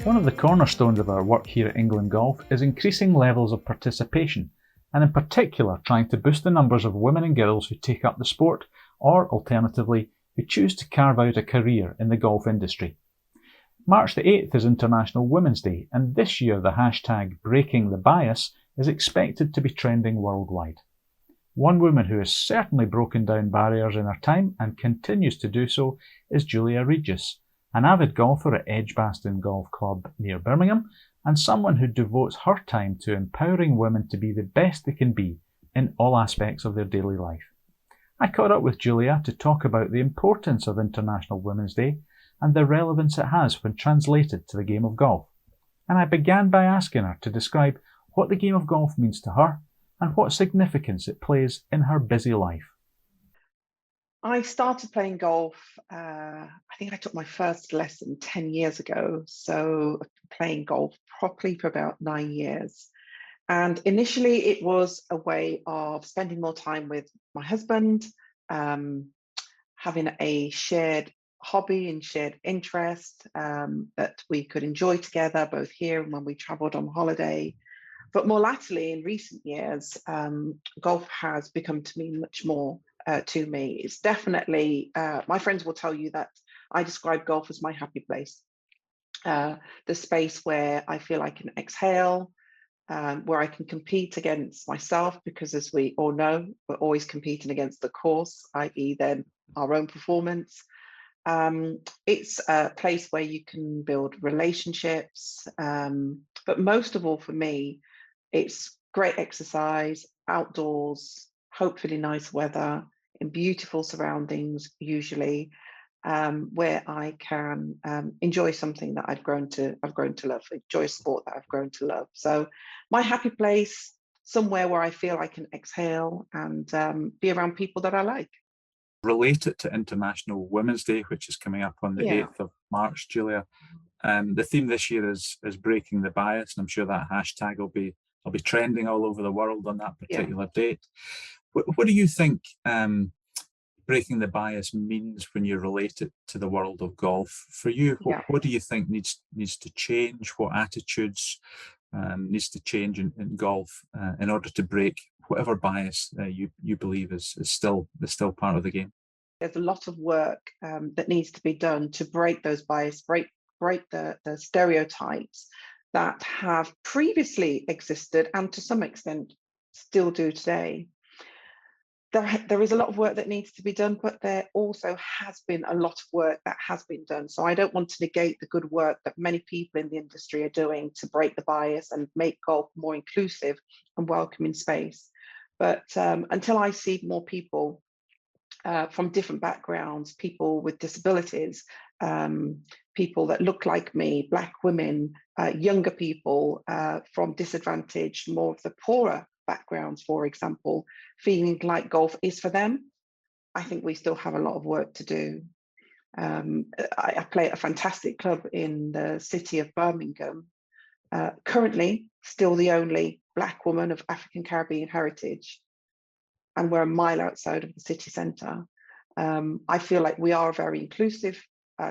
One of the cornerstones of our work here at England Golf is increasing levels of participation, and in particular trying to boost the numbers of women and girls who take up the sport, or alternatively, who choose to carve out a career in the golf industry. March the 8th is International Women's Day, and this year the hashtag Breaking the Bias is expected to be trending worldwide. One woman who has certainly broken down barriers in her time and continues to do so is Julia Regis, an avid golfer at Edgbaston Golf Club near Birmingham, and someone who devotes her time to empowering women to be the best they can be in all aspects of their daily life. I caught up with Julia to talk about the importance of International Women's Day and the relevance it has when translated to the game of golf. And I began by asking her to describe what the game of golf means to her and what significance it plays in her busy life. I started playing golf, I think I took my first lesson 10 years ago. So I've been playing golf properly for about 9 years. And initially it was a way of spending more time with my husband, having a shared hobby and shared interest that we could enjoy together, both here and when we traveled on holiday. But more latterly, in recent years, golf has become to me much more to me. It's definitely, my friends will tell you that I describe golf as my happy place. The space where I feel I can exhale, where I can compete against myself, because as we all know, we're always competing against the course, i.e. then our own performance. It's a place where you can build relationships, but most of all for me, it's great exercise, outdoors, hopefully nice weather, in beautiful surroundings usually, where I can enjoy something that I've grown to love, enjoy a sport that I've grown to love. So my happy place, somewhere where I feel I can exhale and be around people that I like. Relate it to International Women's Day, which is coming up on the 8th of March, Julia. The theme this year is breaking the bias, and I'm sure that hashtag will be trending all over the world on that particular date. What do you think breaking the bias means when you relate it to the world of golf? For you, what do you think needs to change? What attitudes needs to change in golf in order to break whatever bias you believe is still part of the game? There's a lot of work that needs to be done to break those bias, break the stereotypes that have previously existed and to some extent still do today. There is a lot of work that needs to be done, but there also has been a lot of work that has been done. So I don't want to negate the good work that many people in the industry are doing to break the bias and make golf more inclusive and welcoming space. But until I see more people from different backgrounds, people with disabilities, people that look like me, Black women, younger people from disadvantaged, more of the poorer backgrounds, for example, feeling like golf is for them, I think we still have a lot of work to do. I play at a fantastic club in the city of Birmingham, currently still the only Black woman of African Caribbean heritage, and we're a mile outside of the city centre. I feel like we are a very inclusive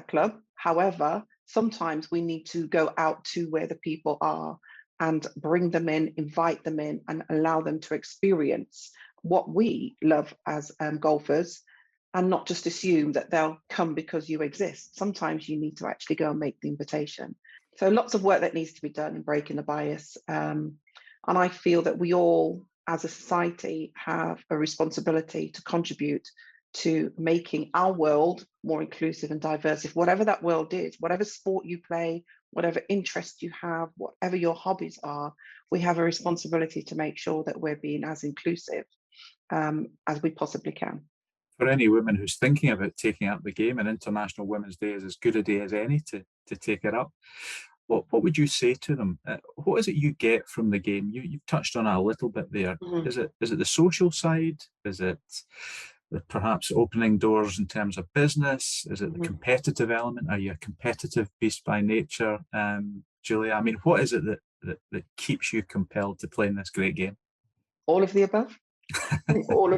club. However, sometimes we need to go out to where the people are and bring them in, invite them in, and allow them to experience what we love as golfers, and not just assume that they'll come because you exist. Sometimes you need to actually go and make the invitation. So lots of work that needs to be done in breaking the bias. And I feel that we all, as a society, have a responsibility to contribute to making our world more inclusive and diverse. If whatever that world is, whatever sport you play, whatever interest you have, whatever your hobbies are, we have a responsibility to make sure that we're being as inclusive as we possibly can. For any woman who's thinking about taking up the game, and International Women's Day is as good a day as any to take it up. What would you say to them? What is it you get from the game? You've touched on it a little bit there. Mm-hmm. Is it the social side? Is it the perhaps opening doors in terms of business? Is it the competitive element? Are you a competitive beast by nature, Julia? I mean, what is it that keeps you compelled to play in this great game? All of the above. I think all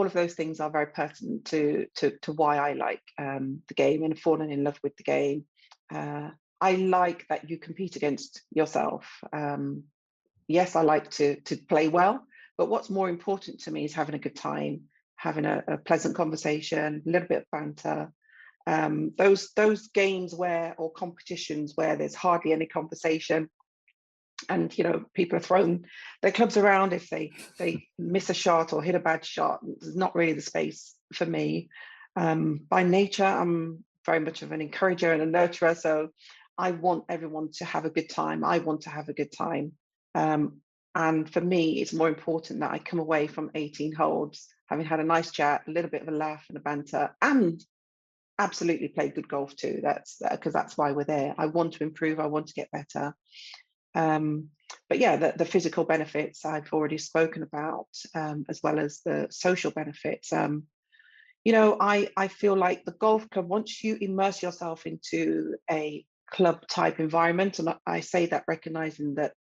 of those things are very pertinent to why I like the game and have fallen in love with the game. I like that you compete against yourself. Yes, I like to play well, but what's more important to me is having a good time, having a pleasant conversation, a little bit of banter. Those games or competitions where there's hardly any conversation, and people are throwing their clubs around if they miss a shot or hit a bad shot. It's not really the space for me. By nature, I'm very much of an encourager and a nurturer, so I want everyone to have a good time. I want to have a good time. And for me, it's more important that I come away from 18 holes having had a nice chat, a little bit of a laugh and a banter, and absolutely play good golf too. That's because that's why we're there. I want to improve. I want to get better. But yeah, the physical benefits I've already spoken about, as well as the social benefits. I feel like the golf club, once you immerse yourself into a club type environment, and I say that recognizing that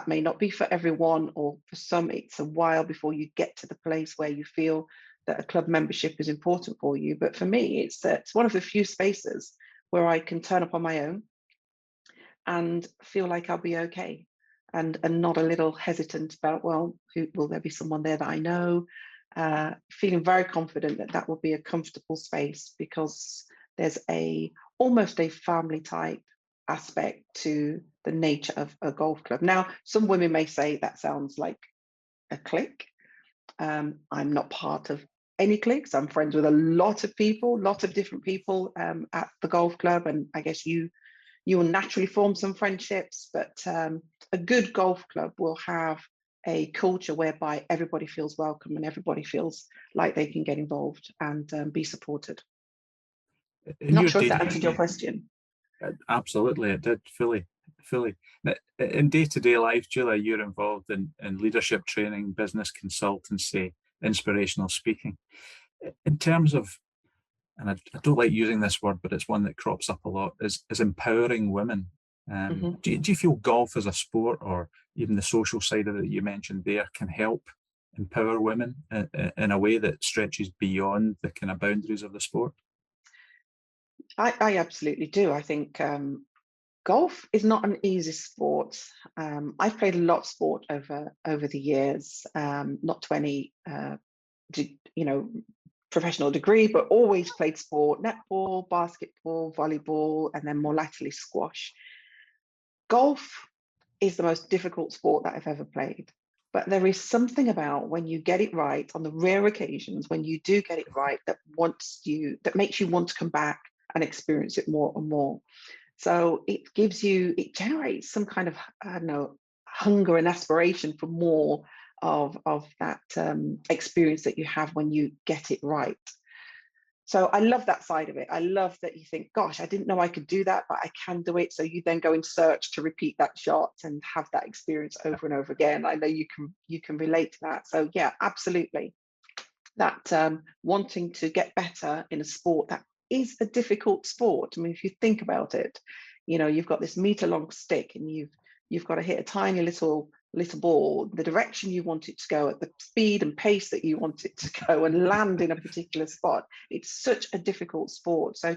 may not be for everyone, or for some it's a while before you get to the place where you feel that a club membership is important for you. But for me, it's one of the few spaces where I can turn up on my own and feel like I'll be okay, and not a little hesitant about, well, will there be someone there that I know? Feeling very confident that will be a comfortable space, because there's almost a family type aspect to the nature of a golf club. Now, some women may say that sounds like a clique. I'm not part of any cliques. I'm friends with a lot of people, lot of different people at the golf club, and I guess you will naturally form some friendships, but a good golf club will have a culture whereby everybody feels welcome and everybody feels like they can get involved and be supported. Not sure if that answered your question. Absolutely, it did, fully. In day-to-day life, Julia, you're involved in leadership training, business consultancy, inspirational speaking. In terms of, and I don't like using this word, but it's one that crops up a lot, is empowering women. Do you feel golf as a sport, or even the social side of it that you mentioned there, can help empower women in a way that stretches beyond the kind of boundaries of the sport? I absolutely do. I think golf is not an easy sport. I've played a lot of sport over the years, not to any professional degree, but always played sport: netball, basketball, volleyball, and then more latterly squash. Golf is the most difficult sport that I've ever played, but there is something about when you get it right, on the rare occasions when you do get it right, that makes you want to come back and experience it more and more. So it generates some kind of, I don't know, hunger and aspiration for more of that experience that you have when you get it right. So I love that side of it. I love that you think, gosh, I didn't know I could do that, but I can do it. So you then go and search to repeat that shot and have that experience over and over again. I know you can relate to that. So yeah, absolutely. That wanting to get better in a sport that is a difficult sport. I mean, if you think about it, you've got this meter-long stick, and you've got to hit a tiny little ball the direction you want it to go, at the speed and pace that you want it to go, and land in a particular spot. It's such a difficult sport. So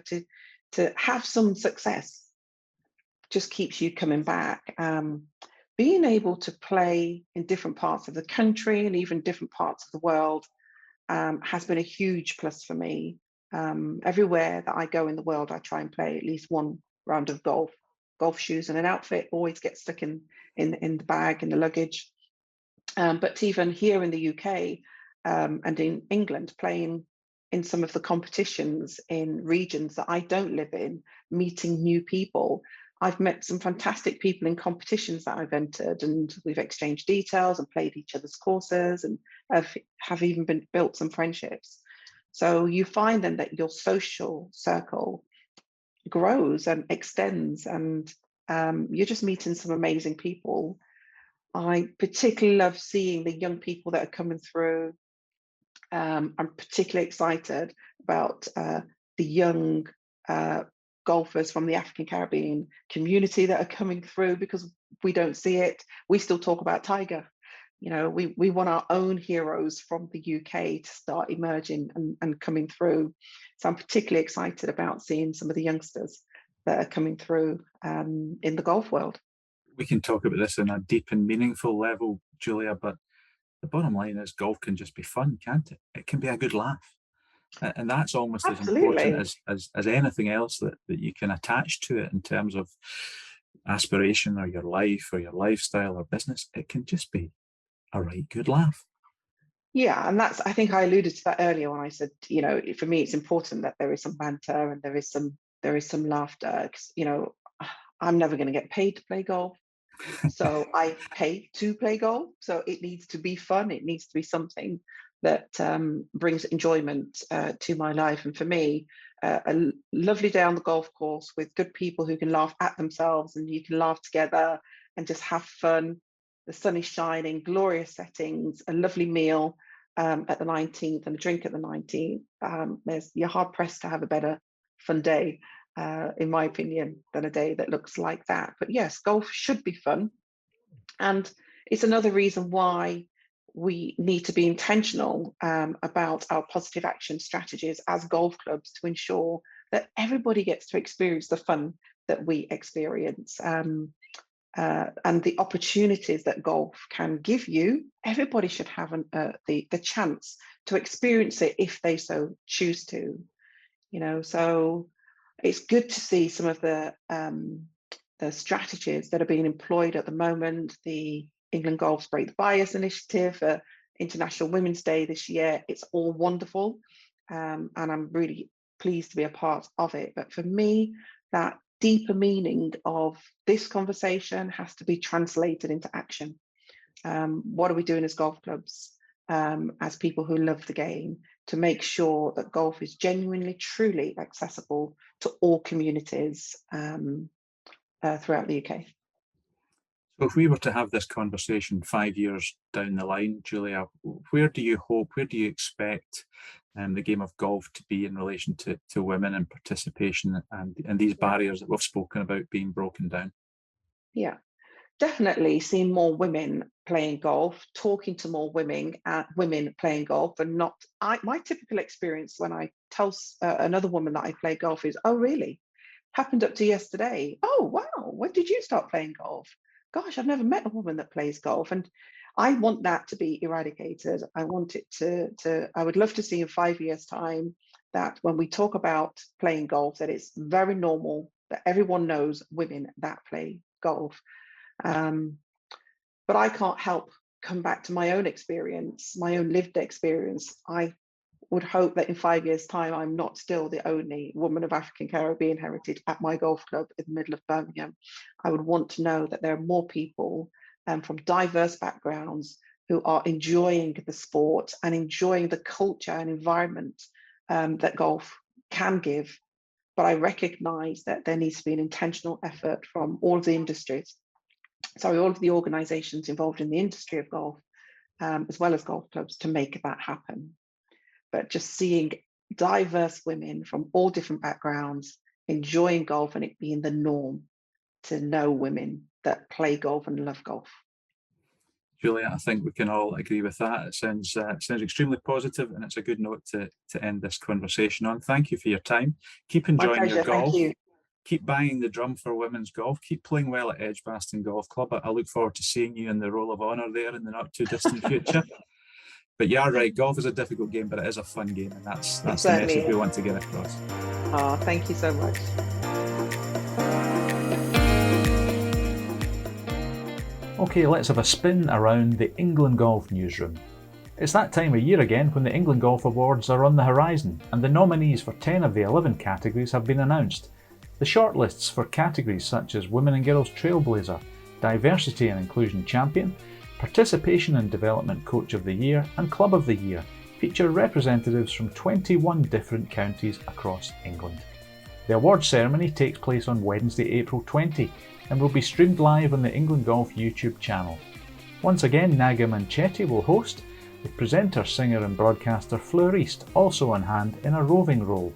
to have some success just keeps you coming back. Being able to play in different parts of the country and even different parts of the world has been a huge plus for me. Everywhere that I go in the world, I try and play at least one round of golf. Golf shoes and an outfit always get stuck in the bag, in the luggage. But even here in the UK and in England, playing in some of the competitions in regions that I don't live in, meeting new people. I've met some fantastic people in competitions that I've entered, and we've exchanged details and played each other's courses, and have even built some friendships. So you find then that your social circle grows and extends, and you're just meeting some amazing people. I particularly love seeing the young people that are coming through. I'm particularly excited about the young golfers from the African Caribbean community that are coming through, because we don't see it. We still talk about Tiger. You know, we want our own heroes from the UK to start emerging and coming through. So I'm particularly excited about seeing some of the youngsters that are coming through in the golf world. We can talk about this on a deep and meaningful level, Julia, but the bottom line is golf can just be fun, can't it? It can be a good laugh. And that's almost Absolutely. as important as anything else that you can attach to it in terms of aspiration or your life or your lifestyle or business. It can just be a right good laugh. Yeah, and I think I alluded to that earlier when I said, you know, for me it's important that there is some banter and there is some laughter. 'Cause, you know, I'm never going to get paid to play golf. So I pay to play golf. So it needs to be fun. It needs to be something that brings enjoyment to my life. And for me, a lovely day on the golf course with good people who can laugh at themselves and you can laugh together and just have fun. The sun is shining, glorious settings, a lovely meal at the 19th and a drink at the 19th. You're hard pressed to have a better fun day, in my opinion, than a day that looks like that. But yes, golf should be fun. And it's another reason why we need to be intentional about our positive action strategies as golf clubs to ensure that everybody gets to experience the fun that we experience. And the opportunities that golf can give you, everybody should have the chance to experience it if they so choose to. You know, so it's good to see some of the strategies that are being employed at the moment. The England Golf's Break the Bias initiative, International Women's Day this year. It's all wonderful, and I'm really pleased to be a part of it. But for me, that deeper meaning of this conversation has to be translated into action. What are we doing as golf clubs, as people who love the game, to make sure that golf is genuinely, truly accessible to all communities throughout the UK? So if we were to have this conversation 5 years down the line, Julia, where do you expect the game of golf to be in relation to women and participation and these barriers that we've spoken about being broken down? Yeah, definitely seeing more women playing golf, talking to more women playing golf, and not my typical experience when I tell another woman that I play golf is, oh really? Happened up to yesterday. Oh wow, when did you start playing golf? Gosh, I've never met a woman that plays golf. And I want that to be eradicated. I want it I would love to see in 5 years' time that when we talk about playing golf, that it's very normal, that everyone knows women that play golf. But I can't help come back to my own experience, my own lived experience. I would hope that in 5 years' time, I'm not still the only woman of African Caribbean heritage at my golf club in the middle of Birmingham. I would want to know that there are more people from diverse backgrounds who are enjoying the sport and enjoying the culture and environment that golf can give. But I recognise that there needs to be an intentional effort from all of the industries. Sorry, all of the organisations involved in the industry of golf, as well as golf clubs, to make that happen. But just seeing diverse women from all different backgrounds enjoying golf and it being the norm to know women that play golf and love golf. Julia, I think we can all agree with that. It sounds extremely positive, and it's a good note to end this conversation on. Thank you for your time. Keep enjoying your golf. Thank you. Keep banging the drum for women's golf. Keep playing well at Edgbaston Golf Club. I look forward to seeing you in the Roll of Honour there in the not too distant future. But yeah, right, golf is a difficult game, but it is a fun game, and that's the message we want to get across. Oh, thank you so much. Okay, let's have a spin around the England Golf newsroom. It's that time of year again when the England Golf Awards are on the horizon, and the nominees for 10 of the 11 categories have been announced. The shortlists for categories such as Women and Girls Trailblazer, Diversity and Inclusion Champion, Participation and Development Coach of the Year and Club of the Year feature representatives from 21 different counties across England. The awards ceremony takes place on Wednesday, April 20 and will be streamed live on the England Golf YouTube channel. Once again, Naga Manchetti will host, with presenter, singer and broadcaster Fleur East also on hand in a roving role,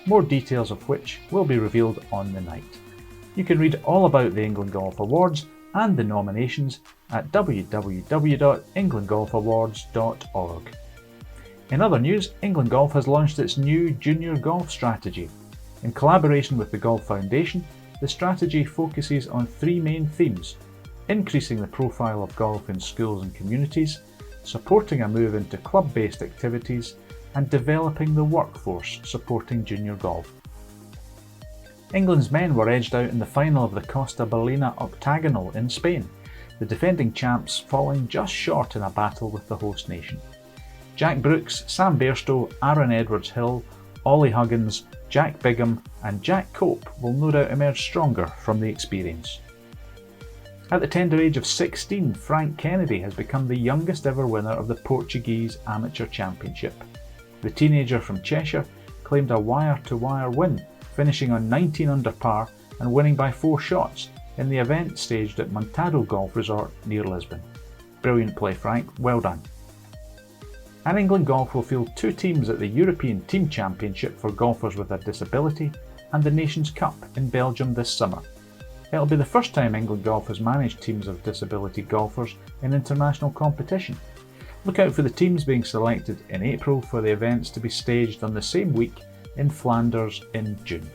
more details of which will be revealed on the night. You can read all about the England Golf Awards and the nominations at www.englandgolfawards.org. In other news, England Golf has launched its new junior golf strategy. In collaboration with the Golf Foundation, the strategy focuses on three main themes: increasing the profile of golf in schools and communities, supporting a move into club-based activities, and developing the workforce supporting junior golf. England's men were edged out in the final of the Costa Ballena Octagonal in Spain, the defending champs falling just short in a battle with the host nation. Jack Brooks, Sam Bairstow, Aaron Edwards-Hill, Ollie Huggins, Jack Bigham and Jack Cope will no doubt emerge stronger from the experience. At the tender age of 16, Frank Kennedy has become the youngest ever winner of the Portuguese Amateur Championship. The teenager from Cheshire claimed a wire-to-wire win, finishing on 19 under par and winning by 4 shots in the event staged at Montado Golf Resort near Lisbon. Brilliant play, Frank, well done. And England Golf will field 2 teams at the European Team Championship for golfers with a disability and the Nations Cup in Belgium this summer. It'll be the first time England Golf has managed teams of disability golfers in international competition. Look out for the teams being selected in April for the events to be staged on the same week in Flanders in June.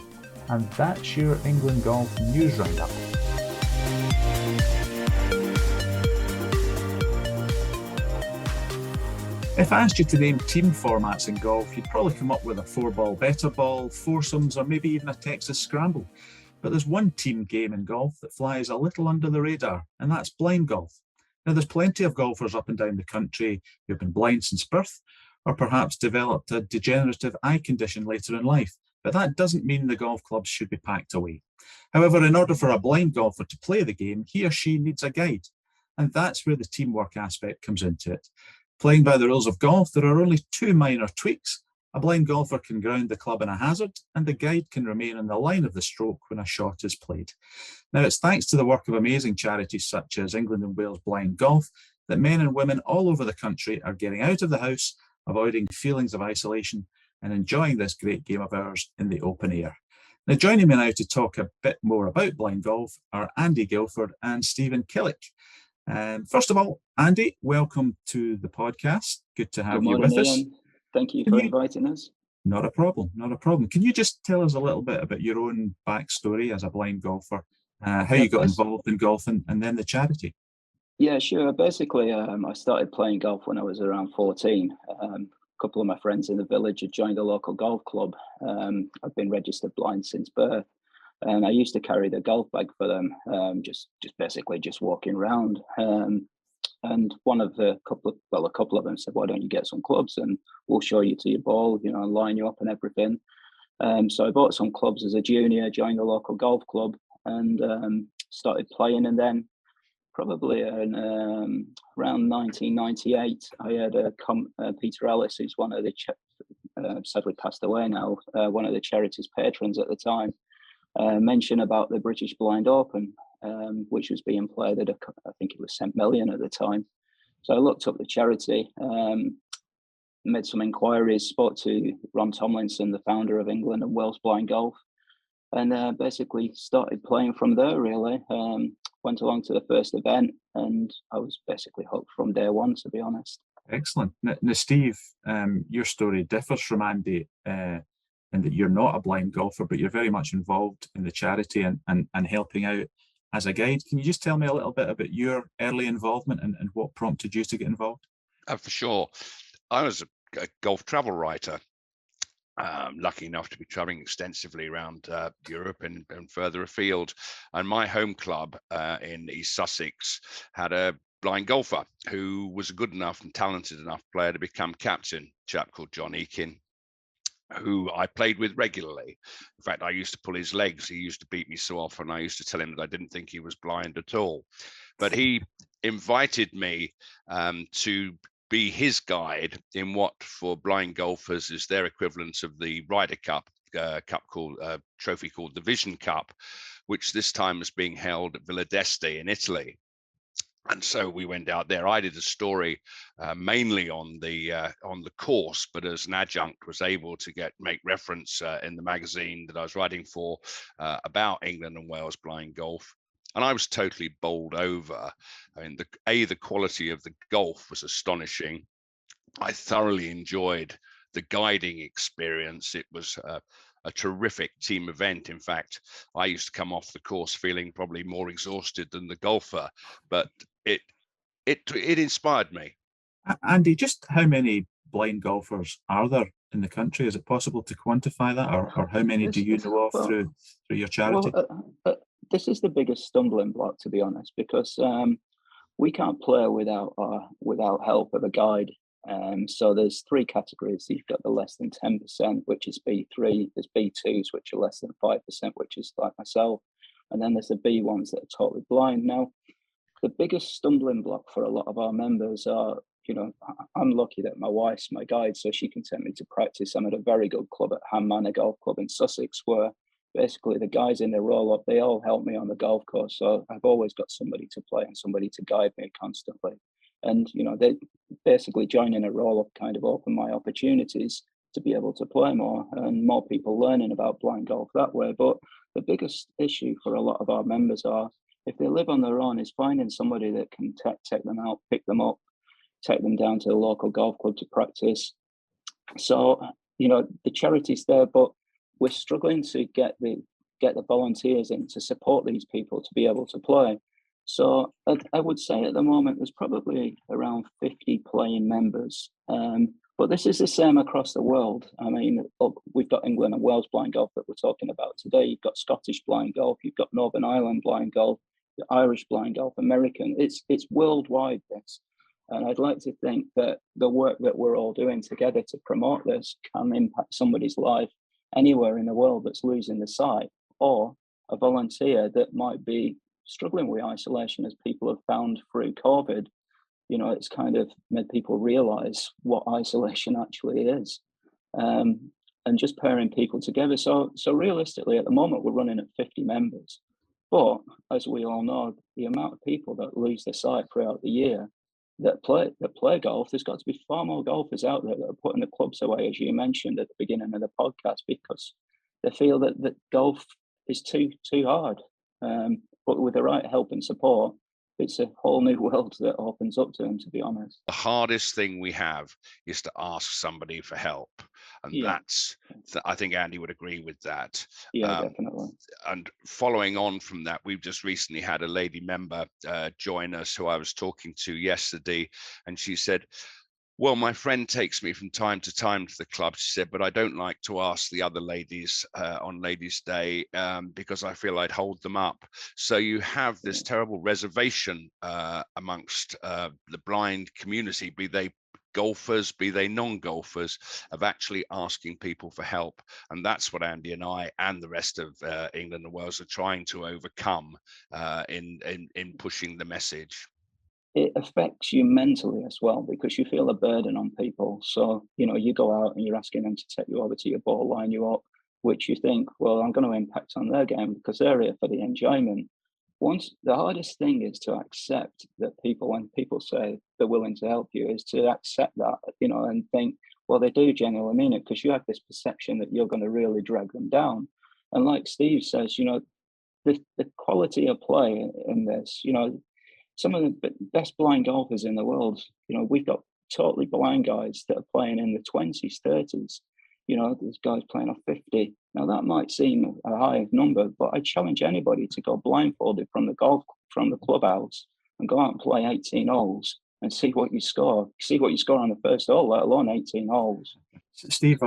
And that's your England Golf News Roundup. If I asked you to name team formats in golf, you'd probably come up with a 4-ball better ball, foursomes, or maybe even a Texas Scramble. But there's one team game in golf that flies a little under the radar, and that's blind golf. Now, there's plenty of golfers up and down the country who've been blind since birth, or perhaps developed a degenerative eye condition later in life, but that doesn't mean the golf clubs should be packed away. However, in order for a blind golfer to play the game, he or she needs a guide, and that's where the teamwork aspect comes into it. Playing by the rules of golf, there are only 2 minor tweaks. A blind golfer can ground the club in a hazard, and the guide can remain on the line of the stroke when a shot is played. Now, it's thanks to the work of amazing charities such as England and Wales Blind Golf that men and women all over the country are getting out of the house, avoiding feelings of isolation, and enjoying this great game of ours in the open air. Now, joining me now to talk a bit more about blind golf are Andy Guilford and Stephen Killick. First of all, Andy, welcome to the podcast. Good to have you with us. Thank you for inviting us. Not a problem, not a problem. Can you just tell us a little bit about your own backstory as a blind golfer, how you got involved in golf and then the charity? Yeah, sure. Basically, I started playing golf when I was around 14. A couple of my friends in the village had joined a local golf club. I've been registered blind since birth. And I used to carry the golf bag for them, just walking around. And a couple of them said, "Why don't you get some clubs and we'll show you to your ball, and line you up and everything." So I bought some clubs as a junior, joined the local golf club, and started playing. And then probably in, around 1998, I had Peter Ellis, who's one of the sadly passed away now, one of the charity's patrons at the time, mention about the British Blind Open, which was being played at I think it was St Million at the time. So I looked up the charity, made some inquiries, spoke to Ron Tomlinson, the founder of England and Wales Blind Golf, and basically started playing from there, really. Went along to the first event, and I was basically hooked from day one, to be honest. Excellent. Now, Steve, your story differs from Andy in that you're not a blind golfer, but you're very much involved in the charity and helping out as a guide. Can you just tell me a little bit about your early involvement and what prompted you to get involved? For sure. I was a golf travel writer, lucky enough to be traveling extensively around Europe and further afield. And my home club in East Sussex had a blind golfer who was a good enough and talented enough player to become captain, a chap called John Eakin, who I played with regularly. In fact, I used to pull his legs. He used to beat me so often. I used to tell him that I didn't think he was blind at all. But he invited me to be his guide in what for blind golfers is their equivalent of the Ryder Cup, trophy called the Vision Cup, which this time is being held at Villa d'Este in Italy. And so we went out there. I did a story mainly on the course, but as an adjunct was able to make reference in the magazine that I was writing for about England and Wales blind golf. And I was totally bowled over. I mean, the quality of the golf was astonishing. I thoroughly enjoyed the guiding experience. It was a terrific team event. In fact, I used to come off the course feeling probably more exhausted than the golfer, but it inspired me. Andy, just how many blind golfers are there in the country? Is it possible to quantify that, or how many do you know of through your charity? This is the biggest stumbling block, to be honest, because we can't play without help of a guide. So there's 3 categories. You've got the less than 10%, which is B3. There's B2s, which are less than 5%, which is like myself. And then there's the B1s that are totally blind. Now, the biggest stumbling block for a lot of our members are, I'm lucky that my wife's my guide, so she can take me to practice. I'm at a very good club at Ham Manor Golf Club in Sussex, where basically the guys in the roll-up, they all help me on the golf course. So I've always got somebody to play and somebody to guide me constantly. And, they basically joining a roll-up kind of open my opportunities to be able to play more and more people learning about blind golf that way. But the biggest issue for a lot of our members are, if they live on their own, is finding somebody that can take them out, pick them up, take them down to the local golf club to practice. So, the charity's there, but we're struggling to get the volunteers in to support these people to be able to play. So I would say at the moment there's probably around 50 playing members, but this is the same across the world. I mean, we've got England and Wales blind golf that we're talking about today. You've got Scottish blind golf, you've got Northern Ireland blind golf, the Irish blind golf, American. It's worldwide, this. And I'd like to think that the work that we're all doing together to promote this can impact somebody's life anywhere in the world that's losing the sight, or a volunteer that might be struggling with isolation, as people have found through COVID. It's kind of made people realize what isolation actually is, and just pairing people together. So realistically, at the moment, we're running at 50 members. But as we all know, the amount of people that lose their sight throughout the year that play golf, there's got to be far more golfers out there that are putting the clubs away, as you mentioned at the beginning of the podcast, because they feel that golf is too hard. But with the right help and support, it's a whole new world that opens up to them, to be honest. The hardest thing we have is to ask somebody for help. And I think Andy would agree with that. Yeah, definitely. And following on from that, we've just recently had a lady member join us who I was talking to yesterday, and she said, well, my friend takes me from time to time to the club, she said, but I don't like to ask the other ladies on Ladies' Day because I feel I'd hold them up. So you have this terrible reservation amongst the blind community, be they golfers, be they non-golfers, of actually asking people for help. And that's what Andy and I and the rest of England and Wales are trying to overcome in pushing the message. It affects you mentally as well, because you feel a burden on people. So, you go out and you're asking them to take you over to your ball, line you up, which you think, well, I'm going to impact on their game because they're here for the enjoyment. The hardest thing is to accept that when people say they're willing to help you, is to accept that, and think, well, they do genuinely mean it, because you have this perception that you're going to really drag them down. And like Steve says, the quality of play in this, some of the best blind golfers in the world, we've got totally blind guys that are playing in the 20s, 30s. There's guys playing off 50. Now, that might seem a high number, but I challenge anybody to go blindfolded from the clubhouse and go out and play 18 holes and see what you score. See what you score on the first hole, let alone 18 holes. Steve,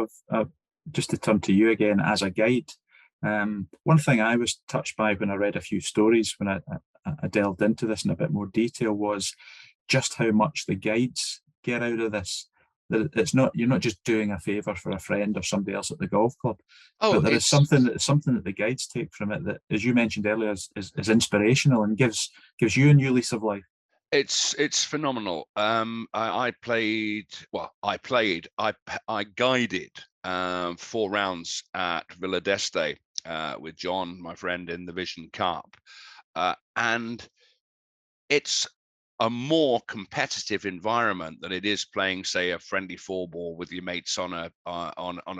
just to turn to you again as a guide. One thing I was touched by when I read a few stories, when I delved into this in a bit more detail, was just how much the guides get out of this. That you're not just doing a favour for a friend or somebody else at the golf club, but there is something that the guides take from it that, as you mentioned earlier, is inspirational and gives you a new lease of life. It's phenomenal. I guided 4 rounds at Villa d'Este with John, my friend, in the Vision Cup, and it's a more competitive environment than it is playing, say, a friendly 4-ball with your mates on a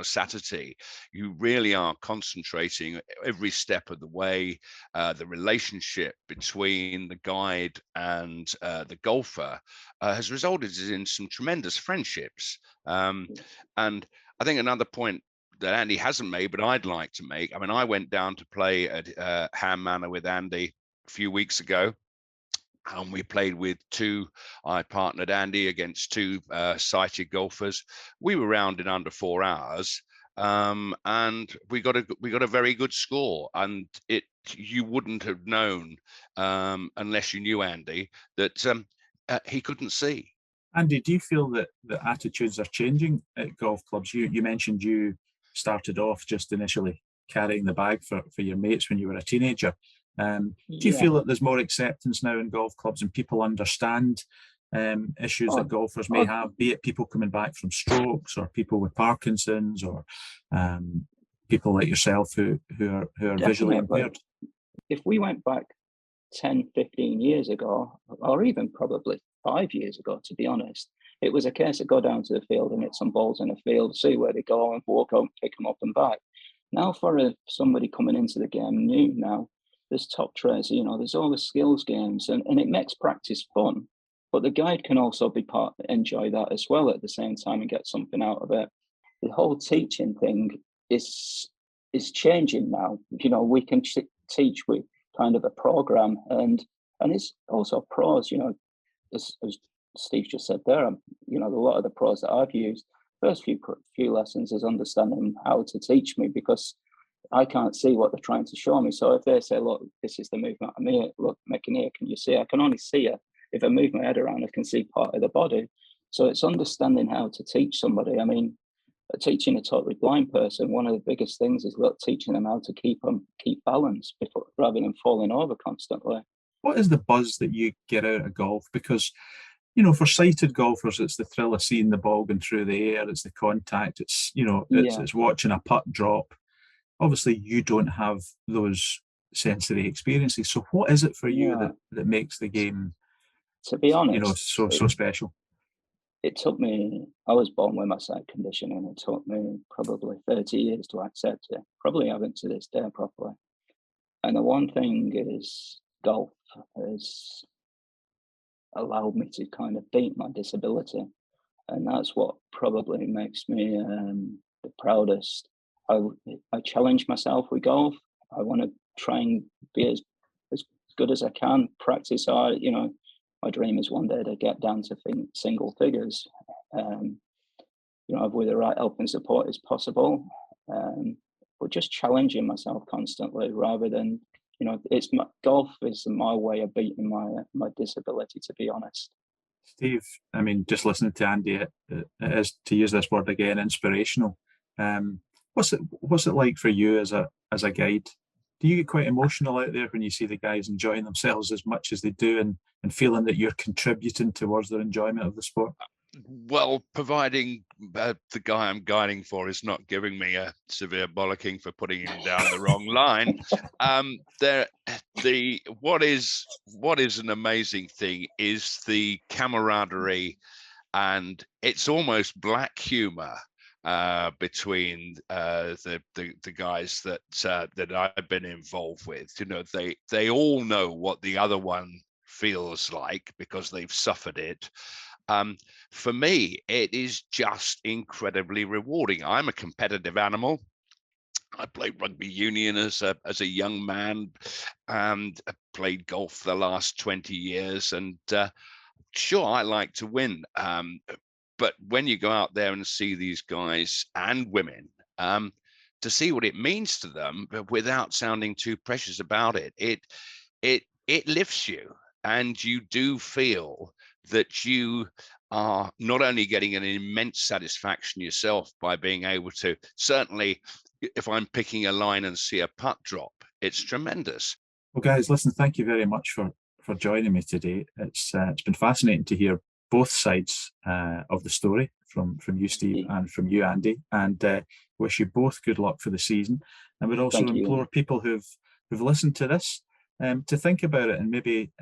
Saturday. You really are concentrating every step of the way. The relationship between the guide and the golfer has resulted in some tremendous friendships. And I think another point that Andy hasn't made, but I'd like to make. I mean, I went down to play at Ham Manor with Andy a few weeks ago. And we played with I partnered Andy against 2 sighted golfers. We were round in under 4 hours, and we got a very good score. And you wouldn't have known unless you knew Andy that he couldn't see. Andy, do you feel that the attitudes are changing at golf clubs? You mentioned you started off just initially carrying the bag for your mates when you were a teenager. Do you feel that there's more acceptance now in golf clubs and people understand issues that golfers may have, be it people coming back from strokes or people with Parkinson's or people like yourself who are visually impaired? If we went back 10, 15 years ago, or even probably 5 years ago, to be honest, it was a case of go down to the field and hit some balls in the field, see where they go and walk out and pick them up and back. Now for somebody coming into the game new now, there's top trays, there's all the skills games and it makes practice fun, but the guide can also enjoy that as well at the same time and get something out of it. The whole teaching thing is changing now. We can teach with kind of a program and it's also pros, as Steve just said there, a lot of the pros that I've used, first few lessons is understanding how to teach me because I can't see what they're trying to show me. So if they say, look, this is the movement I'm here, look, making here, can you see? I can only see it. If I move my head around, I can see part of the body. So it's understanding how to teach somebody. I mean, teaching a totally blind person, one of the biggest things is teaching them how to keep balance rather than falling over constantly. What is the buzz that you get out of golf? Because, for sighted golfers, it's the thrill of seeing the ball going through the air. It's the contact. It's, it's watching a putt drop. Obviously, you don't have those sensory experiences. So what is it for you that makes the game, to be honest, so special? It took me, I was born with my sight condition and it took me probably 30 years to accept it. Probably haven't to this day properly. And the one thing is golf has allowed me to kind of beat my disability. And that's what probably makes me the proudest. I challenge myself with golf. I want to try and be as good as I can, practice hard. My dream is one day to get down to single figures. With the right help and support is possible. But just challenging myself constantly rather than, golf is my way of beating my disability, to be honest. Steve, I mean, just listening to Andy, it is, to use this word again, inspirational. What's it like for you as a guide? Do you get quite emotional out there when you see the guys enjoying themselves as much as they do and feeling that you're contributing towards their enjoyment of the sport? Well, providing the guy I'm guiding for is not giving me a severe bollocking for putting him down the wrong line. What is an amazing thing is the camaraderie, and it's almost black humor between the guys that I've been involved with. They all know what the other one feels like because they've suffered it. For me, it is just incredibly rewarding. I'm a competitive animal. I played rugby union as a young man, and I played golf for the last 20 years. And sure, I like to win. But when you go out there and see these guys and women, to see what it means to them, but without sounding too precious about it, it lifts you, and you do feel that you are not only getting an immense satisfaction yourself by being able to, certainly if I'm picking a line and see a putt drop, it's tremendous. Well, guys, listen, thank you very much for joining me today. It's been fascinating to hear both sides of the story from you, Steve, and from you, Andy. And wish you both good luck for the season. And would also implore people who've listened to this to think about it and maybe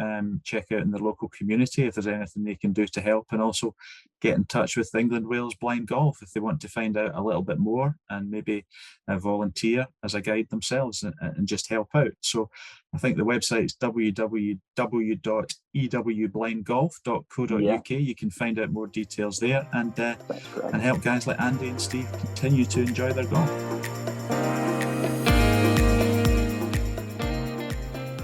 check out in the local community if there's anything they can do to help, and also get in touch with England Wales Blind Golf if they want to find out a little bit more and maybe volunteer as a guide themselves and just help out. So I think the website is www.ewblindgolf.co.uk. You can find out more details there and help guys like Andy and Steve continue to enjoy their golf.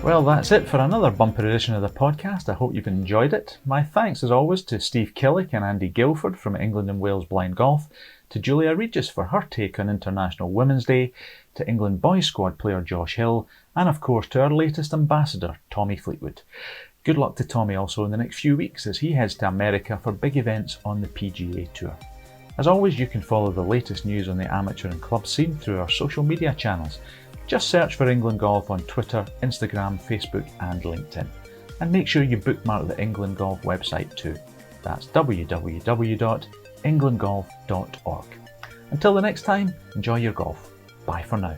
Well, that's it for another bumper edition of the podcast. I hope you've enjoyed it. My thanks, as always, to Steve Killick and Andy Guilford from England and Wales Blind Golf, to Julia Regis for her take on International Women's Day, to England Boys Squad player Josh Hill, and of course to our latest ambassador, Tommy Fleetwood. Good luck to Tommy also in the next few weeks as he heads to America for big events on the PGA Tour. As always, you can follow the latest news on the amateur and club scene through our social media channels. Just search for England Golf on Twitter, Instagram, Facebook and LinkedIn. And make sure you bookmark the England Golf website too. That's www.englandgolf.org. Until the next time, enjoy your golf. Bye for now.